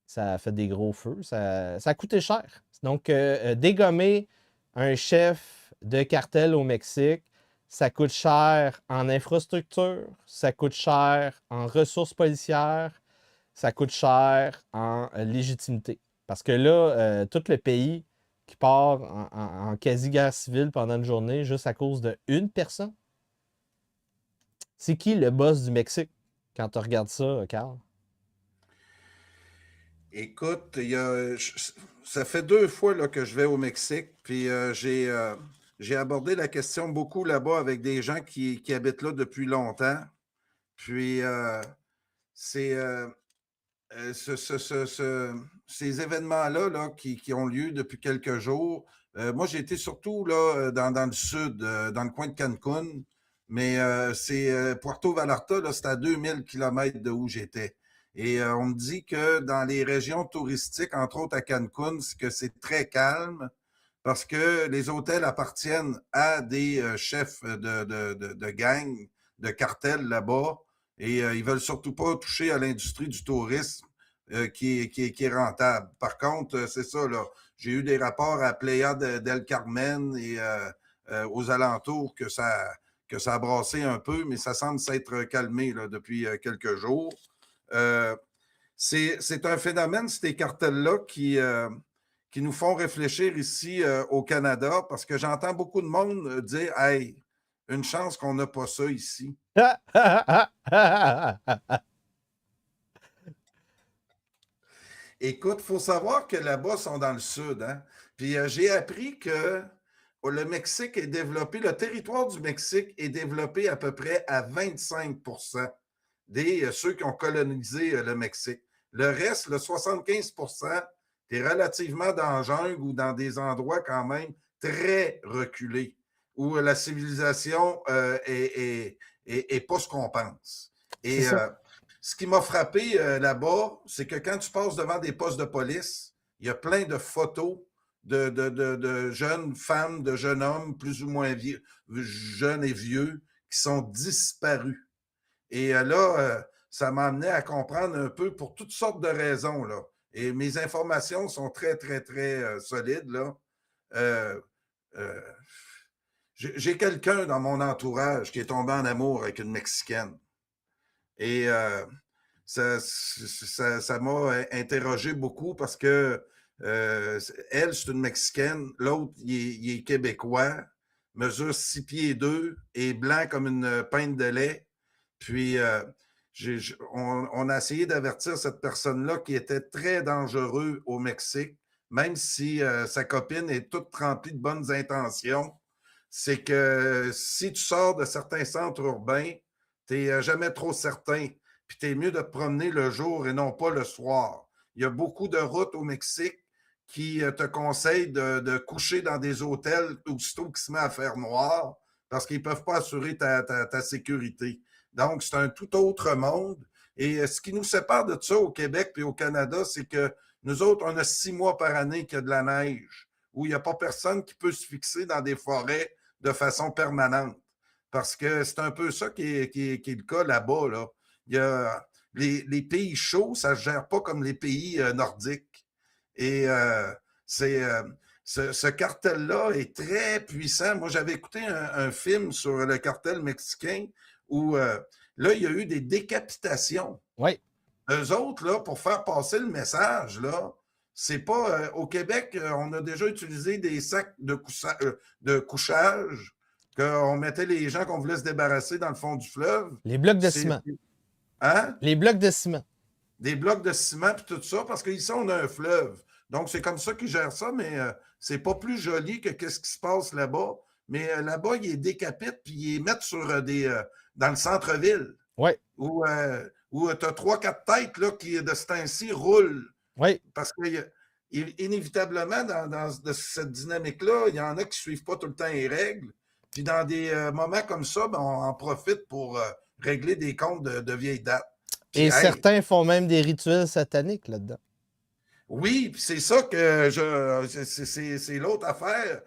Ça a fait des gros feux. Ça a coûté cher. Donc, dégommer un chef de cartel au Mexique, ça coûte cher en infrastructure, ça coûte cher en ressources policières, ça coûte cher en légitimité. Parce que là, tout le pays qui part en quasi-guerre civile pendant une journée juste à cause d'une personne. C'est qui le boss du Mexique quand tu regardes ça, Carl?
Écoute, ça fait 2 fois là, que je vais au Mexique, puis j'ai abordé la question beaucoup là-bas avec des gens qui habitent là depuis longtemps. Puis ces événements-là là, qui ont lieu depuis quelques jours, moi j'ai été surtout là, dans le sud, dans le coin de Cancun, mais c'est Puerto Vallarta, là, c'est à 2000 km de où j'étais. Et on me dit que dans les régions touristiques, entre autres à Cancun, que c'est très calme parce que les hôtels appartiennent à des chefs de gang, cartels là-bas et ils veulent surtout pas toucher à l'industrie du tourisme qui est rentable. Par contre, c'est ça, là. J'ai eu des rapports à Playa del Carmen et aux alentours que ça a brassé un peu, mais ça semble s'être calmé là, depuis quelques jours. C'est un phénomène, ces cartels-là, qui nous font réfléchir ici au Canada, parce que j'entends beaucoup de monde dire « Hey, une chance qu'on n'a pas ça ici. » Écoute, il faut savoir que là-bas, ils sont dans le sud. Hein? Puis j'ai appris que le Mexique est développé, le territoire du Mexique est développé à peu près à 25% des ceux qui ont colonisé le Mexique. Le reste, le 75%, est relativement dans la jungle ou dans des endroits quand même très reculés, où la civilisation est pas ce qu'on pense. Et ce qui m'a frappé là-bas, c'est que quand tu passes devant des postes de police, il y a plein de photos de jeunes femmes, de jeunes hommes plus ou moins vieux, jeunes et vieux, qui sont disparus. Et là, ça m'a amené à comprendre un peu pour toutes sortes de raisons, là. Et mes informations sont très, très, très solides, là. J'ai quelqu'un dans mon entourage qui est tombé en amour avec une Mexicaine. Et ça m'a interrogé beaucoup parce que elle, c'est une Mexicaine. L'autre, il est québécois, mesure 6 pieds 2 et blanc comme une pinte de lait. Puis, on a essayé d'avertir cette personne-là qui était très dangereux au Mexique, même si sa copine est toute remplie de bonnes intentions. C'est que si tu sors de certains centres urbains, tu n'es jamais trop certain. Puis, tu es mieux de te promener le jour et non pas le soir. Il y a beaucoup de routes au Mexique qui te conseillent de coucher dans des hôtels aussitôt qu'il se met à faire noir parce qu'ils ne peuvent pas assurer ta sécurité. Donc, c'est un tout autre monde. Et ce qui nous sépare de ça au Québec et au Canada, c'est que nous autres, on a 6 mois par année qu'il y a de la neige, où il n'y a pas personne qui peut se fixer dans des forêts de façon permanente. Parce que c'est un peu ça qui est le cas là-bas. Là. Il y a les pays chauds, ça ne se gère pas comme les pays nordiques. Et ce cartel-là est très puissant. Moi, j'avais écouté un film sur le cartel mexicain où là, il y a eu des décapitations.
Oui.
Eux autres, là, pour faire passer le message, là, c'est pas... au Québec, on a déjà utilisé des sacs de couchage qu'on mettait les gens qu'on voulait se débarrasser dans le fond du fleuve.
Les blocs de ciment.
Hein?
Les blocs de ciment.
Des blocs de ciment puis tout ça, parce qu'ici, on a un fleuve. Donc, c'est comme ça qu'ils gèrent ça, mais c'est pas plus joli que ce qui se passe là-bas. Mais là-bas, ils les décapitent puis ils les mettent sur dans le centre-ville.
Oui.
Où tu as 3-4 têtes là, qui, de ce temps-ci, roulent.
Oui.
Parce que inévitablement, dans cette dynamique-là, il y en a qui ne suivent pas tout le temps les règles. Puis dans des moments comme ça, ben, on en profite pour régler des comptes de vieille date. Puis,
et certains font même des rituels sataniques là-dedans.
Oui, puis c'est ça que c'est l'autre affaire.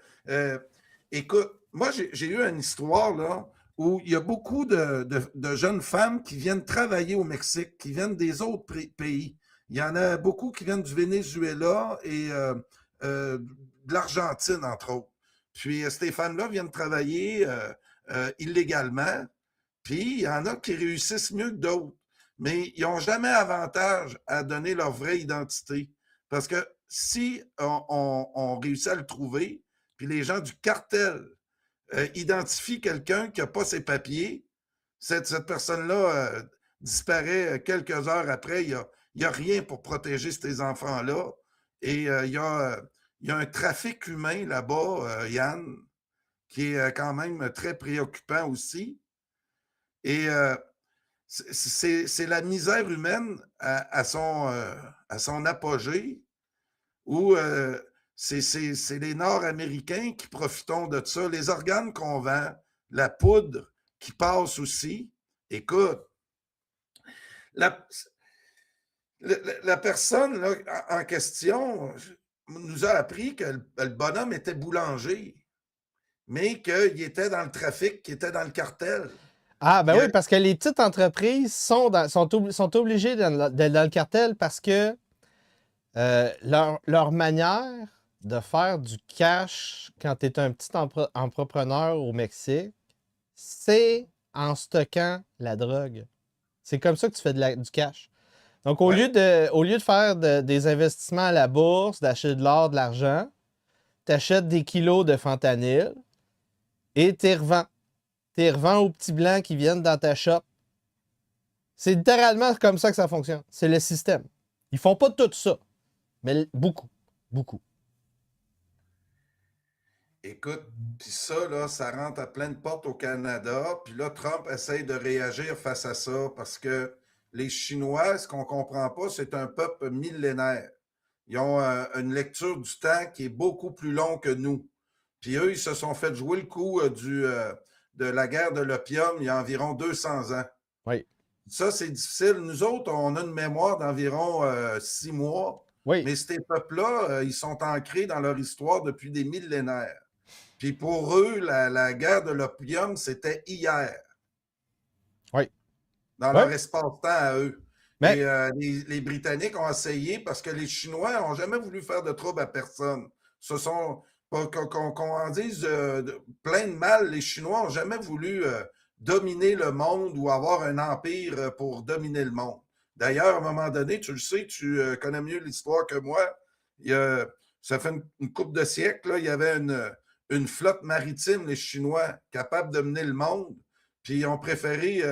Écoute, moi, j'ai eu une histoire là, où il y a beaucoup de jeunes femmes qui viennent travailler au Mexique, qui viennent des autres pays. Il y en a beaucoup qui viennent du Venezuela et de l'Argentine, entre autres. Puis ces femmes-là viennent travailler illégalement, puis il y en a qui réussissent mieux que d'autres. Mais ils n'ont jamais avantage à donner leur vraie identité. Parce que si on réussit à le trouver, puis les gens du cartel identifient quelqu'un qui n'a pas ses papiers, cette personne-là disparaît quelques heures après. Il n'y a rien pour protéger ces enfants-là. Et il y a un trafic humain là-bas, Yann, qui est quand même très préoccupant aussi. Et c'est la misère humaine à son apogée, où c'est les Nord-Américains qui profitons de ça. Les organes qu'on vend, la poudre qui passe aussi. Écoute, la personne là, en question nous a appris que le bonhomme était boulanger, mais qu'il était dans le trafic, qu'il était dans le cartel.
Ah, ben oui, parce que les petites entreprises sont obligées d'être dans le cartel parce que leur manière de faire du cash quand tu es un petit entrepreneur au Mexique, c'est en stockant la drogue. C'est comme ça que tu fais du cash. Donc, au lieu de faire des investissements à la bourse, d'acheter de l'or, de l'argent, tu achètes des kilos de fentanyl et tu les revends. Tu les revends aux petits blancs qui viennent dans ta shop. C'est littéralement comme ça que ça fonctionne. C'est le système. Ils font pas tout ça, mais beaucoup, beaucoup.
Écoute, puis ça, là, ça rentre à plein de portes au Canada. Puis là, Trump essaye de réagir face à ça parce que les Chinois, ce qu'on ne comprend pas, c'est un peuple millénaire. Ils ont une lecture du temps qui est beaucoup plus long que nous. Puis eux, ils se sont fait jouer le coup de la guerre de l'opium il y a environ 200 ans.
Oui.
Ça, c'est difficile. Nous autres, on a une mémoire d'environ 6 mois.
Oui.
Mais ces peuples-là, ils sont ancrés dans leur histoire depuis des millénaires. Puis pour eux, la guerre de l'opium, c'était hier.
Oui.
Dans leur espace-temps à eux. Mais... Et les Britanniques ont essayé parce que les Chinois n'ont jamais voulu faire de trouble à personne. Ce sont, qu'on en dise plein de mal, les Chinois n'ont jamais voulu dominer le monde ou avoir un empire pour dominer le monde. D'ailleurs, à un moment donné, tu le sais, tu connais mieux l'histoire que moi, ça fait une couple de siècles, là, il y avait une flotte maritime, les Chinois, capable de mener le monde, puis ils ont préféré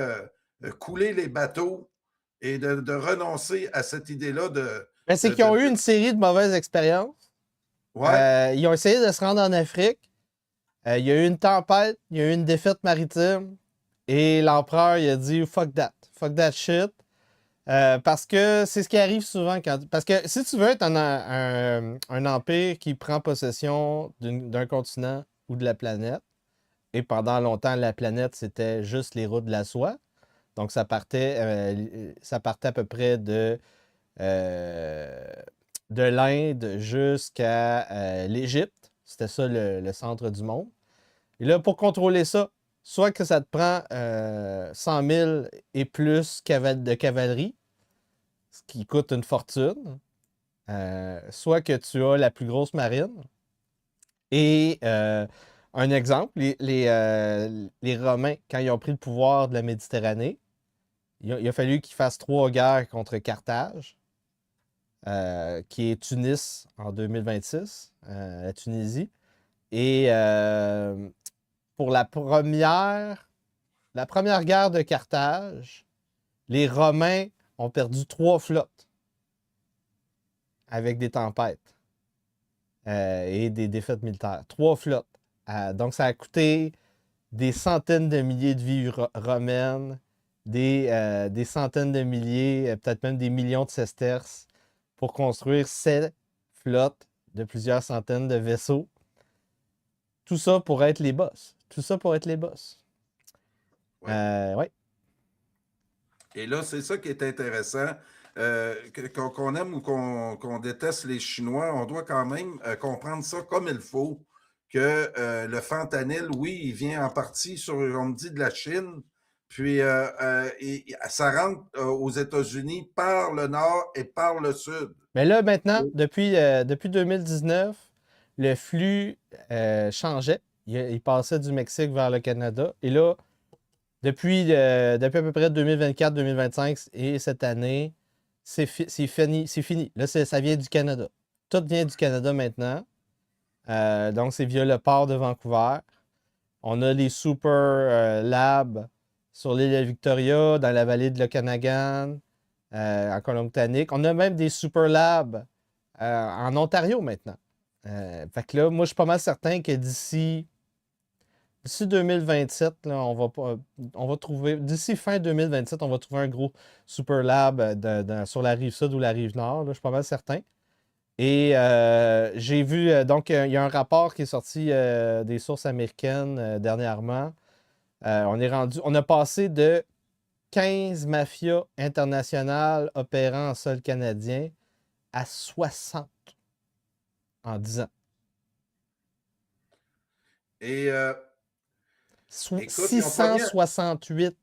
couler les bateaux et de renoncer à cette idée-là de...
Mais c'est qu'ils ont eu une série de mauvaises expériences.
Ouais.
Ils ont essayé de se rendre en Afrique. Il y a eu une tempête, il y a eu une défaite maritime, et l'empereur, il a dit « fuck that shit ». Parce que c'est ce qui arrive souvent parce que si tu veux être un empire qui prend possession d'un continent ou de la planète, et pendant longtemps, la planète, c'était juste les routes de la soie. Donc, ça partait à peu près de l'Inde jusqu'à l'Égypte. C'était ça le centre du monde. Et là, pour contrôler ça, soit que ça te prend 100 000 et plus de cavalerie, ce qui coûte une fortune, soit que tu as la plus grosse marine. Et un exemple, les Romains, quand ils ont pris le pouvoir de la Méditerranée, il a fallu qu'ils fassent 3 guerres contre Carthage, qui est Tunis en 2026, la Tunisie. Et pour la première guerre de Carthage, les Romains ont perdu 3 flottes avec des tempêtes et des défaites militaires. 3 flottes. Donc, ça a coûté des centaines de milliers de vies romaines, des centaines de milliers, peut-être même des millions de sesterces pour construire 7 flottes de plusieurs centaines de vaisseaux. Tout ça pour être les boss. Ouais.
Et là, c'est ça qui est intéressant. Qu'on aime ou qu'on déteste les Chinois, on doit quand même comprendre ça comme il faut, que le fentanyl, oui, il vient en partie, on me dit, de la Chine, puis ça rentre aux États-Unis par le nord et par le sud.
Mais là, maintenant, depuis 2019, le flux changeait. Il passait du Mexique vers le Canada. Et là, depuis à peu près 2024-2025 et cette année, c'est fini. Là, ça vient du Canada. Tout vient du Canada maintenant. Donc, c'est via le port de Vancouver. On a les super labs sur l'île de Victoria, dans la vallée de l'Okanagan, en Colombie-Britannique. On a même des super labs en Ontario maintenant. Fait que là, moi, je suis pas mal certain que d'ici 2027, là, on va trouver, d'ici fin 2027, on va trouver un gros super lab sur la rive sud ou la rive nord. Là, je suis pas mal certain. Et j'ai vu, donc, il y a un rapport qui est sorti des sources américaines dernièrement. On a passé de 15 mafias internationales opérant en sol canadien à 60 en 10 ans.
Et Écoute, ils ont pas mis-
668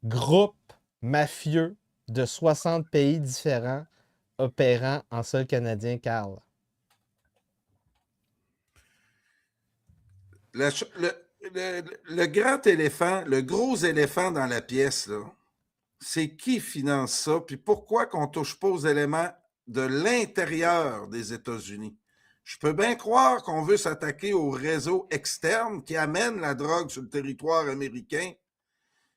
groupes mafieux de 60 pays différents opérant en sol canadien, Carl.
Le grand éléphant, le gros éléphant dans la pièce, là, c'est qui finance ça, puis pourquoi qu'on ne touche pas aux éléments de l'intérieur des États-Unis. Je peux bien croire qu'on veut s'attaquer aux réseaux externes qui amènent la drogue sur le territoire américain,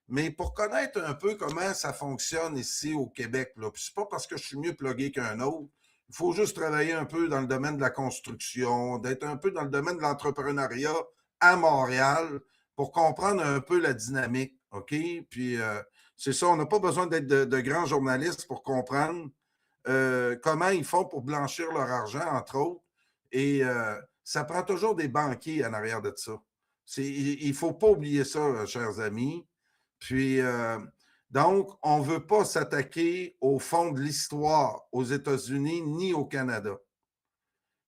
mais pour connaître un peu comment ça fonctionne ici au Québec, là, puis c'est pas parce que je suis mieux plugué qu'un autre, il faut juste travailler un peu dans le domaine de la construction, d'être un peu dans le domaine de l'entrepreneuriat à Montréal pour comprendre un peu la dynamique, OK? Puis c'est ça, on n'a pas besoin d'être de grands journalistes pour comprendre comment ils font pour blanchir leur argent, entre autres. Et ça prend toujours des banquiers en arrière de ça. Il ne faut pas oublier ça, chers amis. Puis, donc, on ne veut pas s'attaquer au fond de l'histoire aux États-Unis ni au Canada.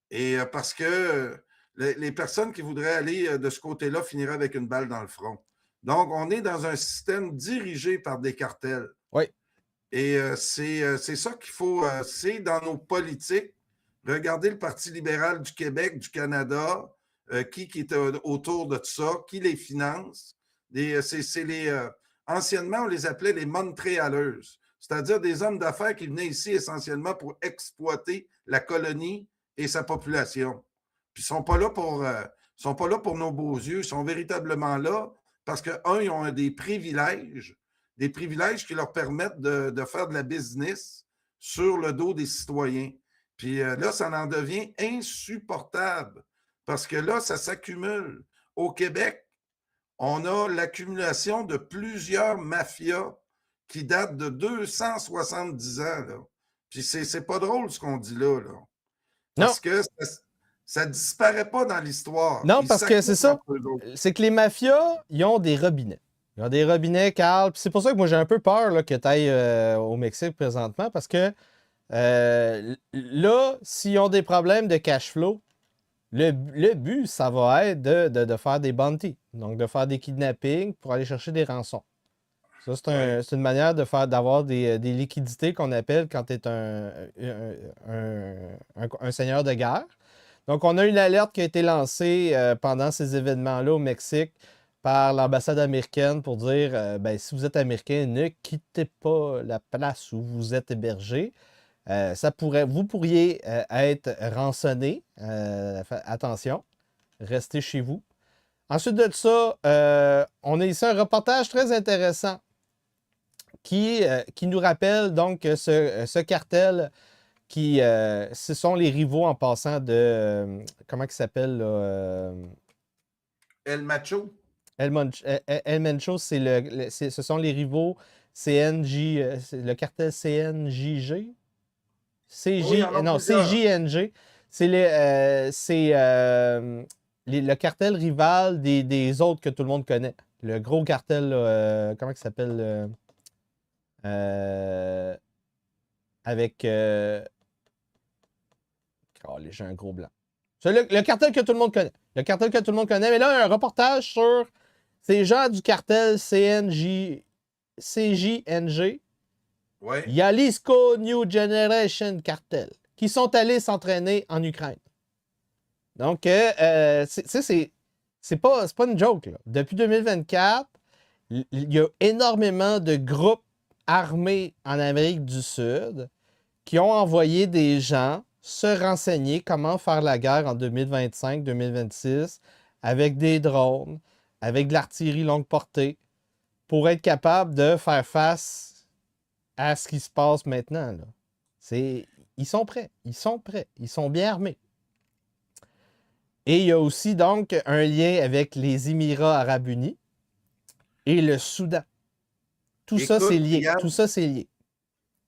Et parce que les personnes qui voudraient aller de ce côté-là finiraient avec une balle dans le front. Donc, on est dans un système dirigé par des cartels.
Oui.
Et c'est ça qu'il faut, c'est dans nos politiques. Regardez le Parti libéral du Québec, du Canada, qui est autour de tout ça, qui les finance. Anciennement, on les appelait les Montréaleuses, c'est-à-dire des hommes d'affaires qui venaient ici essentiellement pour exploiter la colonie et sa population. Puis ils ne sont pas là pour nos beaux yeux, ils sont véritablement là parce ils ont des privilèges qui leur permettent de faire de la business sur le dos des citoyens. Puis là, ça en devient insupportable parce que là, ça s'accumule. Au Québec, on a l'accumulation de plusieurs mafias qui datent de 270 ans. Là. Puis c'est pas drôle ce qu'on dit là. Parce que ça disparaît pas dans l'histoire.
Non, parce que c'est ça. C'est que les mafias, ils ont des robinets. Ils ont des robinets, Carl. Puis c'est pour ça que moi, j'ai un peu peur là, que tu ailles au Mexique présentement parce que là, s'ils ont des problèmes de cash flow, le but, ça va être de faire des bounties. Donc, de faire des kidnappings pour aller chercher des rançons. Ça, c'est une manière d'avoir des liquidités qu'on appelle quand tu es un seigneur de guerre. Donc, on a une alerte qui a été lancée pendant ces événements-là au Mexique par l'ambassade américaine pour dire si vous êtes américain, ne quittez pas la place où vous êtes hébergé. Vous pourriez être rançonné. Attention, restez chez vous. Ensuite de ça, on a ici un reportage très intéressant qui nous rappelle donc que ce cartel ce sont les rivaux en passant de comment il s'appelle
El Macho.
El Mencho, ce sont les rivaux CNJ, le cartel CNJG. CJNG. C'est le cartel rival des autres que tout le monde connaît. Le gros cartel, comment il s'appelle? Avec... Oh, j'ai un gros blanc. C'est le cartel que tout le monde connaît. Le cartel que tout le monde connaît. Mais là, un reportage sur ces gens du cartel CJNG.
Ouais.
Jalisco New Generation Cartel, qui sont allés s'entraîner en Ukraine. Donc, c'est pas une joke. Là. Depuis 2024, il y a énormément de groupes armés en Amérique du Sud qui ont envoyé des gens se renseigner comment faire la guerre en 2025-2026 avec des drones, avec de l'artillerie longue portée, pour être capable de faire face à ce qui se passe maintenant. Là. Ils sont prêts. Ils sont bien armés. Et il y a aussi donc un lien avec les Émirats arabes unis et le Soudan. Tout ça, c'est lié.
Yann,
tout ça, c'est lié.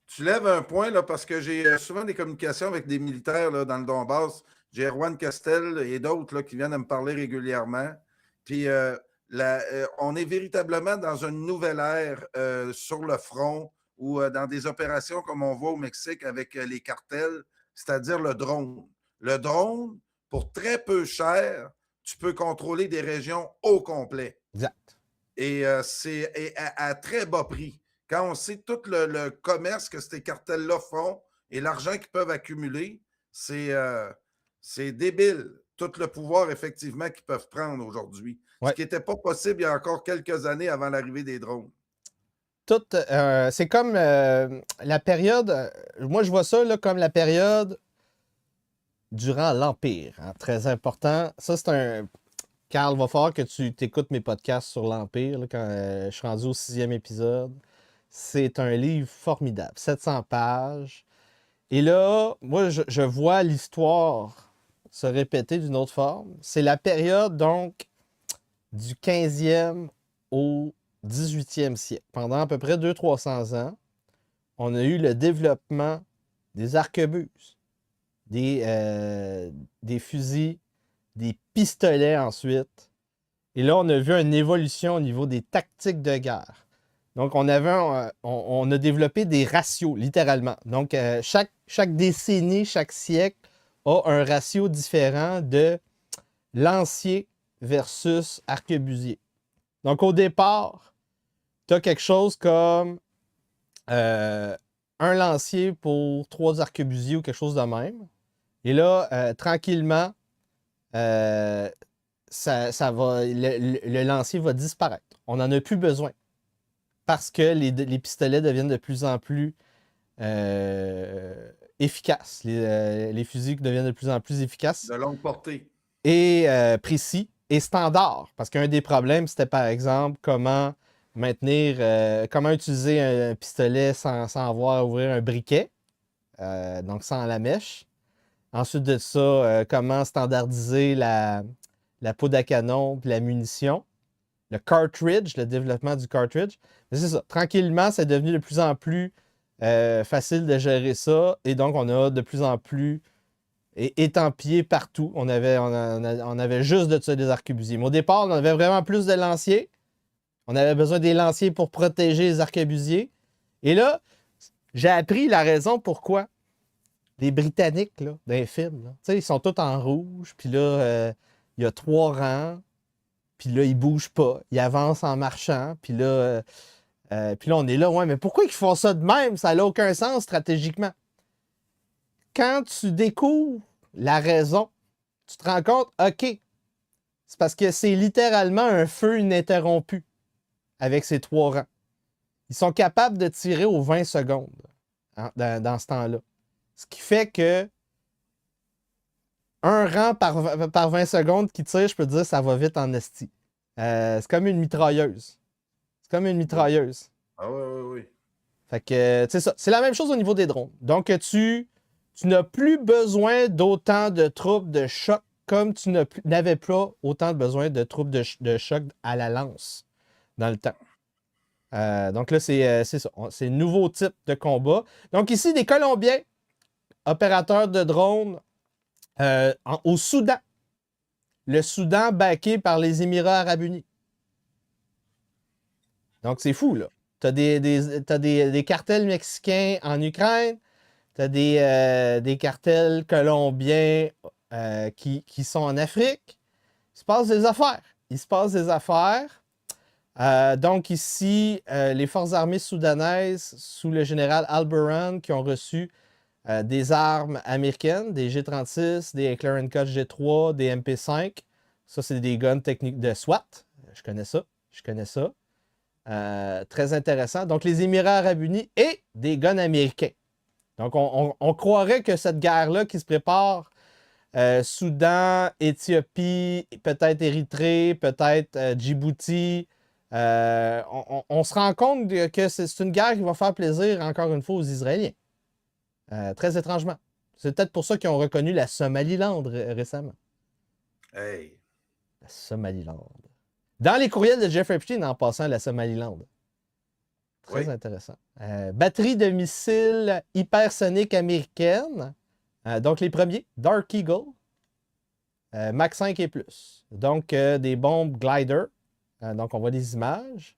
Tu lèves un point, là, parce que j'ai souvent des communications avec des militaires là, dans le Donbass. J'ai Erwan Castel et d'autres là, qui viennent me parler régulièrement. Puis on est véritablement dans une nouvelle ère sur le front ou dans des opérations comme on voit au Mexique avec les cartels, c'est-à-dire le drone. Le drone, pour très peu cher, tu peux contrôler des régions au complet.
Exact.
Et c'est à très bas prix. Quand on sait tout le commerce que ces cartels-là font et l'argent qu'ils peuvent accumuler, c'est débile. Tout le pouvoir, effectivement, qu'ils peuvent prendre aujourd'hui.
Ouais.
Ce qui n'était pas possible il y a encore quelques années avant l'arrivée des drones.
C'est comme la période, moi je vois ça là, comme la période durant l'Empire, hein, très important. Ça, c'est un... Carl, va falloir que tu t'écoutes mes podcasts sur l'Empire, là, quand je suis rendu au 6e épisode. C'est un livre formidable, 700 pages. Et là, moi, je vois l'histoire se répéter d'une autre forme. C'est la période, donc, du 15e au 18e siècle. Pendant à peu près 200-300 ans, on a eu le développement des arquebuses, des fusils, des pistolets ensuite. Et là, on a vu une évolution au niveau des tactiques de guerre. Donc, on a développé des ratios, littéralement. Donc, chaque décennie, chaque siècle a un ratio différent de lancier versus arquebusier. Donc, au départ, tu as quelque chose comme un lancier pour 3 arquebusiers ou quelque chose de même. Et là, tranquillement, le lancier va disparaître. On n'en a plus besoin parce que les pistolets deviennent de plus en plus efficaces. Les fusils deviennent de plus en plus efficaces.
De longue portée.
Et précis et standard. Parce qu'un des problèmes, c'était par exemple comment utiliser un pistolet sans avoir à ouvrir un briquet, donc sans la mèche. Ensuite de ça, comment standardiser la poudre à canon et la munition. Le cartridge, le développement du cartridge. Mais c'est ça. Tranquillement, c'est devenu de plus en plus facile de gérer ça. Et donc, on a de plus en plus étampillé partout. On avait juste de ça des arquebusiers. Mais au départ, on avait vraiment plus de lanciers. On avait besoin des lanciers pour protéger les arquebusiers. Et là, j'ai appris la raison pourquoi. Les Britanniques, là, dans les films, là, ils sont tous en rouge, puis là, il y a 3 rangs, puis là, ils ne bougent pas, ils avancent en marchant, puis là, on est là, ouais, mais pourquoi ils font ça de même? Ça n'a aucun sens stratégiquement. Quand tu découvres la raison, tu te rends compte, OK, c'est parce que c'est littéralement un feu ininterrompu avec ces 3 rangs. Ils sont capables de tirer aux 20 secondes hein, dans ce temps-là. Ce qui fait que un rang par 20 secondes qui tire, je peux te dire, ça va vite en esti. C'est comme une mitrailleuse. Ah
oui.
Fait que, c'est ça. C'est la même chose au niveau des drones. Donc, tu n'as plus besoin d'autant de troupes de choc comme tu n'avais pas autant de besoin de troupes de choc à la lance dans le temps. Donc là, c'est ça. C'est un nouveau type de combat. Donc ici, des Colombiens, opérateurs de drones au Soudan. Le Soudan backé par les Émirats arabes unis. Donc c'est fou, là. Tu as des cartels mexicains en Ukraine. Tu as des cartels colombiens qui sont en Afrique. Il se passe des affaires. Donc ici, les forces armées soudanaises, sous le général Al-Burhan, qui ont reçu des armes américaines, des G36, des Clarence Koch G3, des MP5. Ça, c'est des guns techniques de SWAT. Je connais ça. Très intéressant. Donc, les Émirats arabes unis et des guns américains. Donc, on croirait que cette guerre-là qui se prépare, Soudan, Éthiopie, peut-être Érythrée, peut-être Djibouti, on se rend compte que c'est une guerre qui va faire plaisir, encore une fois, aux Israéliens. Très étrangement. C'est peut-être pour ça qu'ils ont reconnu la Somaliland récemment.
Hey.
La Somaliland. Dans les courriels de Jeff Epstein, en passant, la Somaliland. Très intéressant. Batterie de missiles hypersoniques américaines. Donc, les premiers, Dark Eagle, Mach 5 et plus. Donc, des bombes glider. Donc, on voit des images.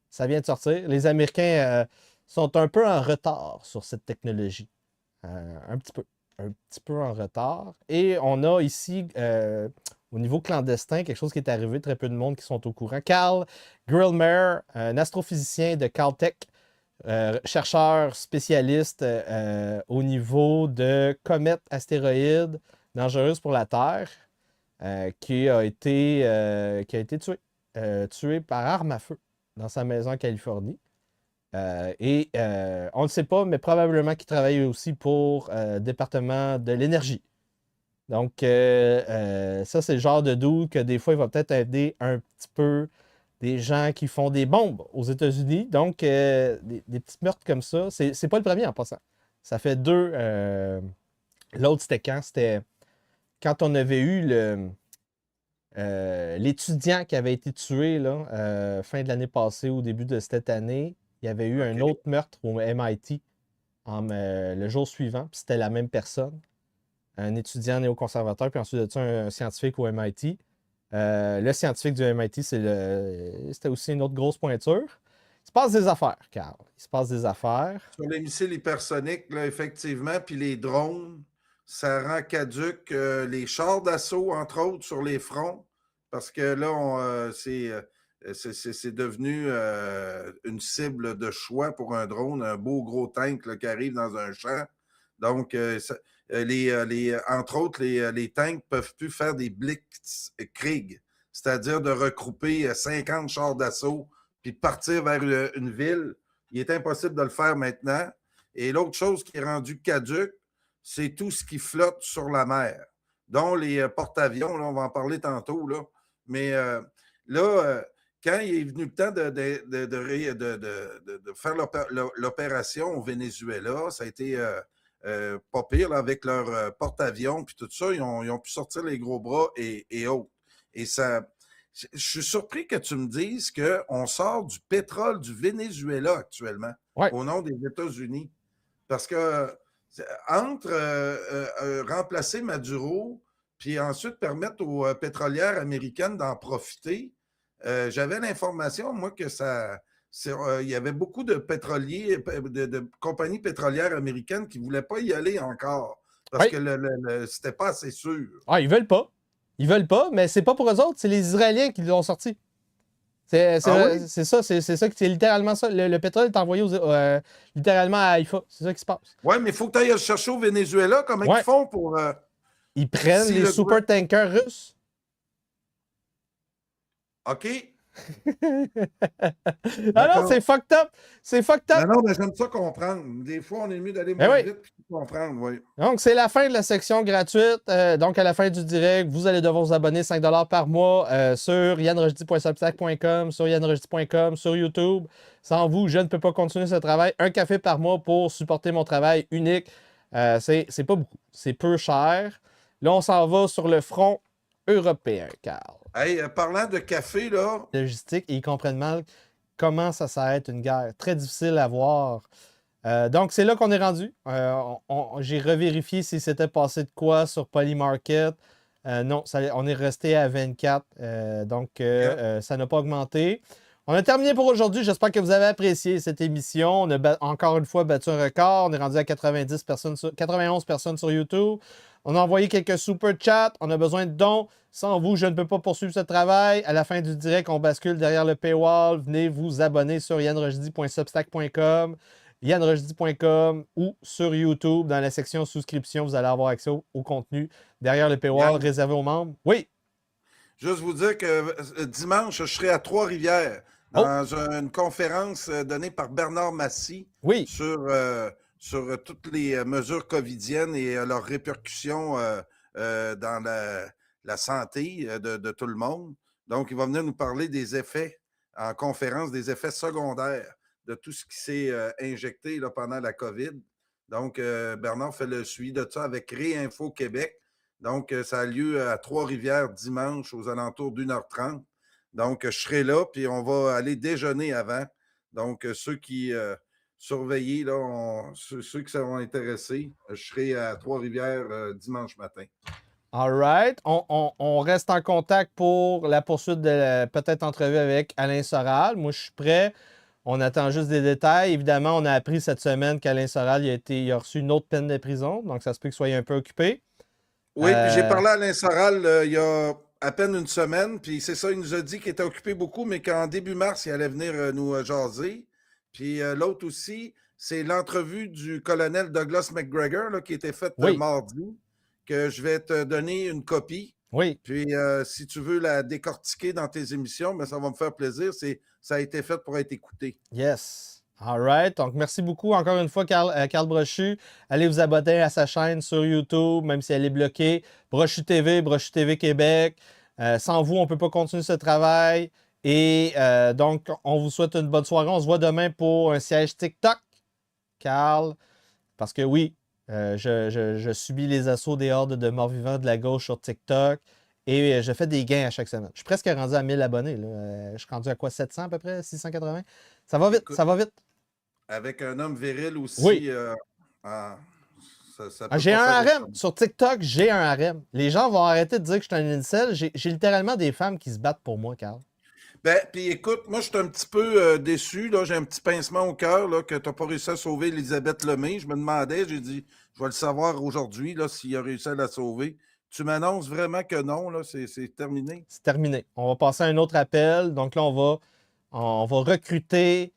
Ça vient de sortir. Les Américains sont un peu en retard sur cette technologie. Un petit peu en retard. Et on a ici, au niveau clandestin, quelque chose qui est arrivé, très peu de monde qui sont au courant. Carl Grillmer, un astrophysicien de Caltech, chercheur spécialiste au niveau de comètes, astéroïdes dangereuses pour la Terre, qui a été tué par arme à feu dans sa maison en Californie. On ne le sait pas, mais probablement qu'il travaille aussi pour le département de l'énergie. Donc, ça, c'est le genre de dude que des fois, il va peut-être aider un petit peu des gens qui font des bombes aux États-Unis. Donc, des petits meurtres comme ça, c'est pas le premier en passant. Ça fait 2. L'autre, c'était quand? C'était quand on avait eu l'étudiant qui avait été tué là, fin de l'année passée ou début de cette année. Il y avait eu un autre meurtre au MIT le jour suivant, puis c'était la même personne. Un étudiant néoconservateur, puis ensuite de ça, un scientifique au MIT. Le scientifique du MIT, c'était aussi une autre grosse pointure. Il se passe des affaires, Carl. Il se passe des affaires.
Sur les missiles hypersoniques, là, effectivement, puis les drones, ça rend caduque les chars d'assaut, entre autres, sur les fronts, parce que là, c'est devenu une cible de choix pour un drone, un beau gros tank là, qui arrive dans un champ. Donc, entre autres, les tanks ne peuvent plus faire des blitzkrieg, c'est-à-dire de regrouper 50 chars d'assaut puis partir vers une ville. Il est impossible de le faire maintenant. Et l'autre chose qui est rendue caduque, c'est tout ce qui flotte sur la mer, dont les porte-avions, là, on va en parler tantôt, là. Mais quand il est venu le temps de faire l'opération au Venezuela, ça a été pas pire là, avec leur porte-avions puis tout ça, ils ont pu sortir les gros bras et autres. Et ça, je suis surpris que tu me dises qu'on sort du pétrole du Venezuela actuellement au nom des États-Unis. Parce que entre remplacer Maduro puis ensuite permettre aux pétrolières américaines d'en profiter, j'avais l'information, moi, que il y avait beaucoup de pétroliers, de compagnies pétrolières américaines qui ne voulaient pas y aller encore parce que c'était pas assez sûr.
Ah, ils veulent pas. Ils veulent pas, mais c'est pas pour eux autres, c'est les Israéliens qui l'ont sorti. C'est ça, c'est littéralement ça. Le pétrole est envoyé littéralement à Haïfa. C'est ça qui se passe.
Oui, mais il faut que tu ailles le chercher au Venezuela. Comment ils font pour.
Ils prennent les super-tankers russes.
OK.
Non, c'est fucked up. C'est fucked up.
Non, mais j'aime ça comprendre. Des fois, on est mieux d'aller moins vite pour comprendre. Oui.
Donc, c'est la fin de la section gratuite. Donc, à la fin du direct, vous allez devoir vous abonner 5$ par mois sur yanrojdi.substack.com, sur yanrojdi.com, sur YouTube. Sans vous, je ne peux pas continuer ce travail. Un café par mois pour supporter mon travail unique. C'est pas beaucoup. C'est peu cher. Là, on s'en va sur le front européen, Carl.
Hey, parlant de café, là.
Logistique, et ils comprennent mal comment ça s'arrête une guerre. Très difficile à voir. Donc, c'est là qu'on est rendu. J'ai revérifié si c'était passé de quoi sur Polymarket. Non, on est resté à 24. Ça n'a pas augmenté. On a terminé pour aujourd'hui. J'espère que vous avez apprécié cette émission. On a encore une fois battu un record. On est rendu à 91 personnes sur YouTube. On a envoyé quelques super chats. On a besoin de dons. Sans vous, je ne peux pas poursuivre ce travail. À la fin du direct, on bascule derrière le paywall. Venez vous abonner sur yanrojdi.substack.com, yanrojdi.com ou sur YouTube. Dans la section souscription, vous allez avoir accès au contenu derrière le paywall réservé aux membres. Oui.
Juste vous dire que dimanche, je serai à Trois-Rivières dans une conférence donnée par Bernard Massy sur toutes les mesures covidiennes et leurs répercussions dans la santé de tout le monde. Donc, il va venir nous parler des effets en conférence, des effets secondaires de tout ce qui s'est injecté là, pendant la COVID. Donc, Bernard fait le suivi de ça avec Réinfo Québec. Donc, ça a lieu à Trois-Rivières dimanche aux alentours d'1h30. Donc, je serai là, puis on va aller déjeuner avant. Donc, ceux qui surveillent, là, ceux qui seront intéressés, je serai à Trois-Rivières dimanche matin.
All right. On reste en contact pour la poursuite de peut-être entrevue avec Alain Soral. Moi, je suis prêt. On attend juste des détails. Évidemment, on a appris cette semaine qu'Alain Soral il a reçu une autre peine de prison. Donc, ça se peut qu'il soit un peu occupé.
Oui, puis j'ai parlé à Alain Soral il y a à peine une semaine. Puis c'est ça, il nous a dit qu'il était occupé beaucoup, mais qu'en début mars, il allait venir nous jaser. Puis l'autre aussi, c'est l'entrevue du colonel Douglas McGregor là, qui était faite mardi, que je vais te donner une copie.
Oui.
Puis si tu veux la décortiquer dans tes émissions, ben, ça va me faire plaisir. Ça a été fait pour être écouté.
Yes. All right. Donc, merci beaucoup encore une fois, Carl Brochu. Allez vous abonner à sa chaîne sur YouTube, même si elle est bloquée. Brochu TV Québec. Sans vous, on ne peut pas continuer ce travail. Et donc, on vous souhaite une bonne soirée. On se voit demain pour un siège TikTok, Carl. Parce que oui, je subis les assauts des hordes de morts-vivants de la gauche sur TikTok. Et je fais des gains à chaque semaine. Je suis presque rendu à 1000 abonnés. Là. Je suis rendu à quoi? 700 à peu près? 680? Ça va vite, ça va vite.
Avec un homme viril aussi.
Oui.
J'ai
un harem. Sur TikTok, j'ai un harem. Les gens vont arrêter de dire que je suis un incel. J'ai littéralement des femmes qui se battent pour moi, Carl.
Ben, puis écoute, moi, je suis un petit peu déçu. Là. J'ai un petit pincement au cœur là, que tu n'as pas réussi à sauver Elisabeth Lemay. Je me demandais, j'ai dit, je vais le savoir aujourd'hui s'il a réussi à la sauver. Tu m'annonces vraiment que non, là, c'est terminé?
C'est terminé. On va passer à un autre appel. Donc là, on va recruter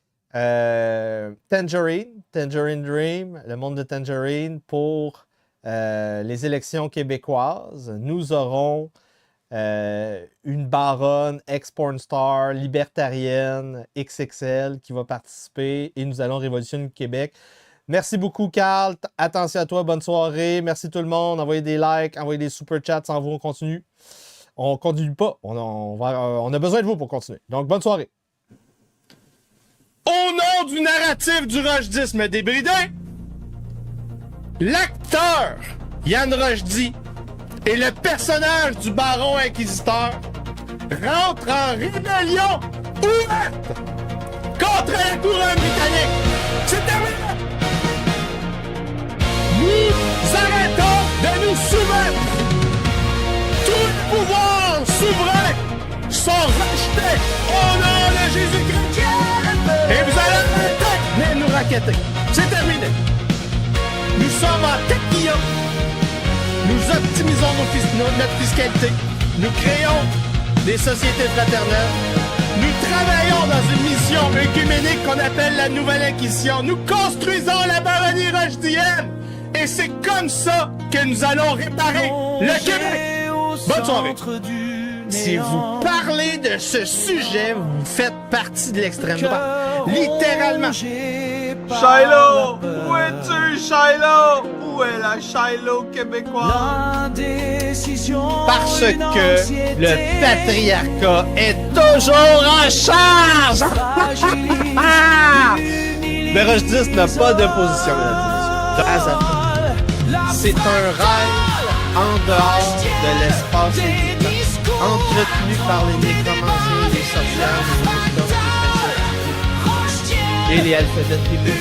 Tangerine Dream, le monde de Tangerine, pour les élections québécoises. Nous aurons une baronne, ex-porn star, libertarienne, XXL qui va participer et nous allons révolutionner le Québec. Merci beaucoup, Carl. Attention à toi. Bonne soirée. Merci tout le monde. Envoyez des likes, envoyez des super chats. Sans vous, on continue. On continue pas. On a besoin de vous pour continuer. Donc, bonne soirée. Au nom du narratif du rochdisme débridé, l'acteur Yann Rochdy et le personnage du baron inquisiteur rentrent en rébellion ouverte contre la couronne britannique. C'est terminé! Nous arrêtons de nous soumettre. Tous les pouvoirs souverains sont rachetés au nom de Jésus-Christ. Et vous allez arrêter de nous raqueter. C'est terminé. Nous sommes en taquillon. Nous optimisons notre fiscalité. Nous créons des sociétés fraternelles. Nous travaillons dans une mission œcuménique qu'on appelle la Nouvelle Inquisition. Nous construisons la baronnie rochdienne. Et c'est comme ça que nous allons réparer le Québec. Bonne soirée. Si vous parlez de ce sujet, vous faites partie de l'extrême droite. Littéralement.
Shiloh! Où es-tu, Shiloh? Où est la Shiloh québécoise?
Parce que le patriarcat est toujours en charge! Le Rochediste n'a pas de position là-dessus. C'est un rêve en dehors de l'espace et du temps, entretenu par les nécromanciens, les sorcières, les wisdoms, les princesses et les alphabets tribaux.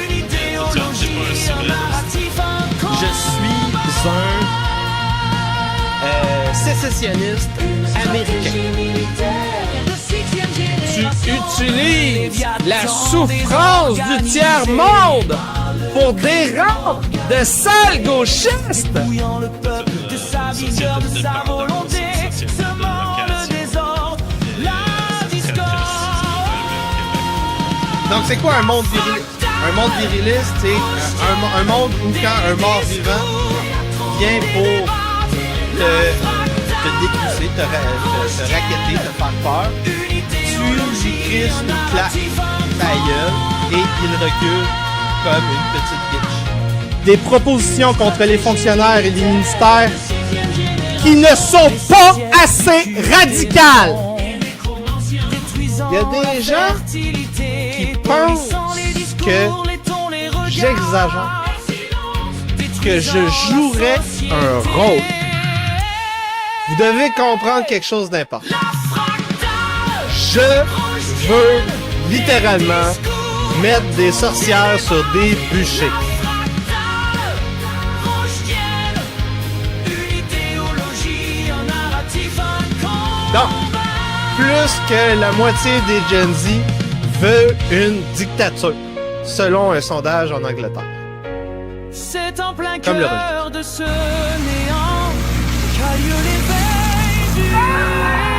Je suis un sécessionniste américain. Tu utilises la souffrance du tiers-monde pour des rangs de sales gauchistes. Donc c'est quoi un monde viriliste? Un monde viriliste, c'est un monde où quand un mort-vivant vient pour te décrisser, te racketter, te faire peur, tu lui crises une claque ta gueule et il recule comme une petite bitch. Des propositions contre les fonctionnaires et les ministères qui ne sont pas assez radicales. Il y a des gens qui pensent que j'exagère, que je jouerais un rôle. Vous devez comprendre quelque chose d'important. Je veux littéralement mettre des sorcières sur des bûchers. Donc, plus que la moitié des Gen Z veut une dictature, selon un sondage en Angleterre.
C'est en plein
Comme le
cœur de ce néant qu'a lieu l'éveil du time.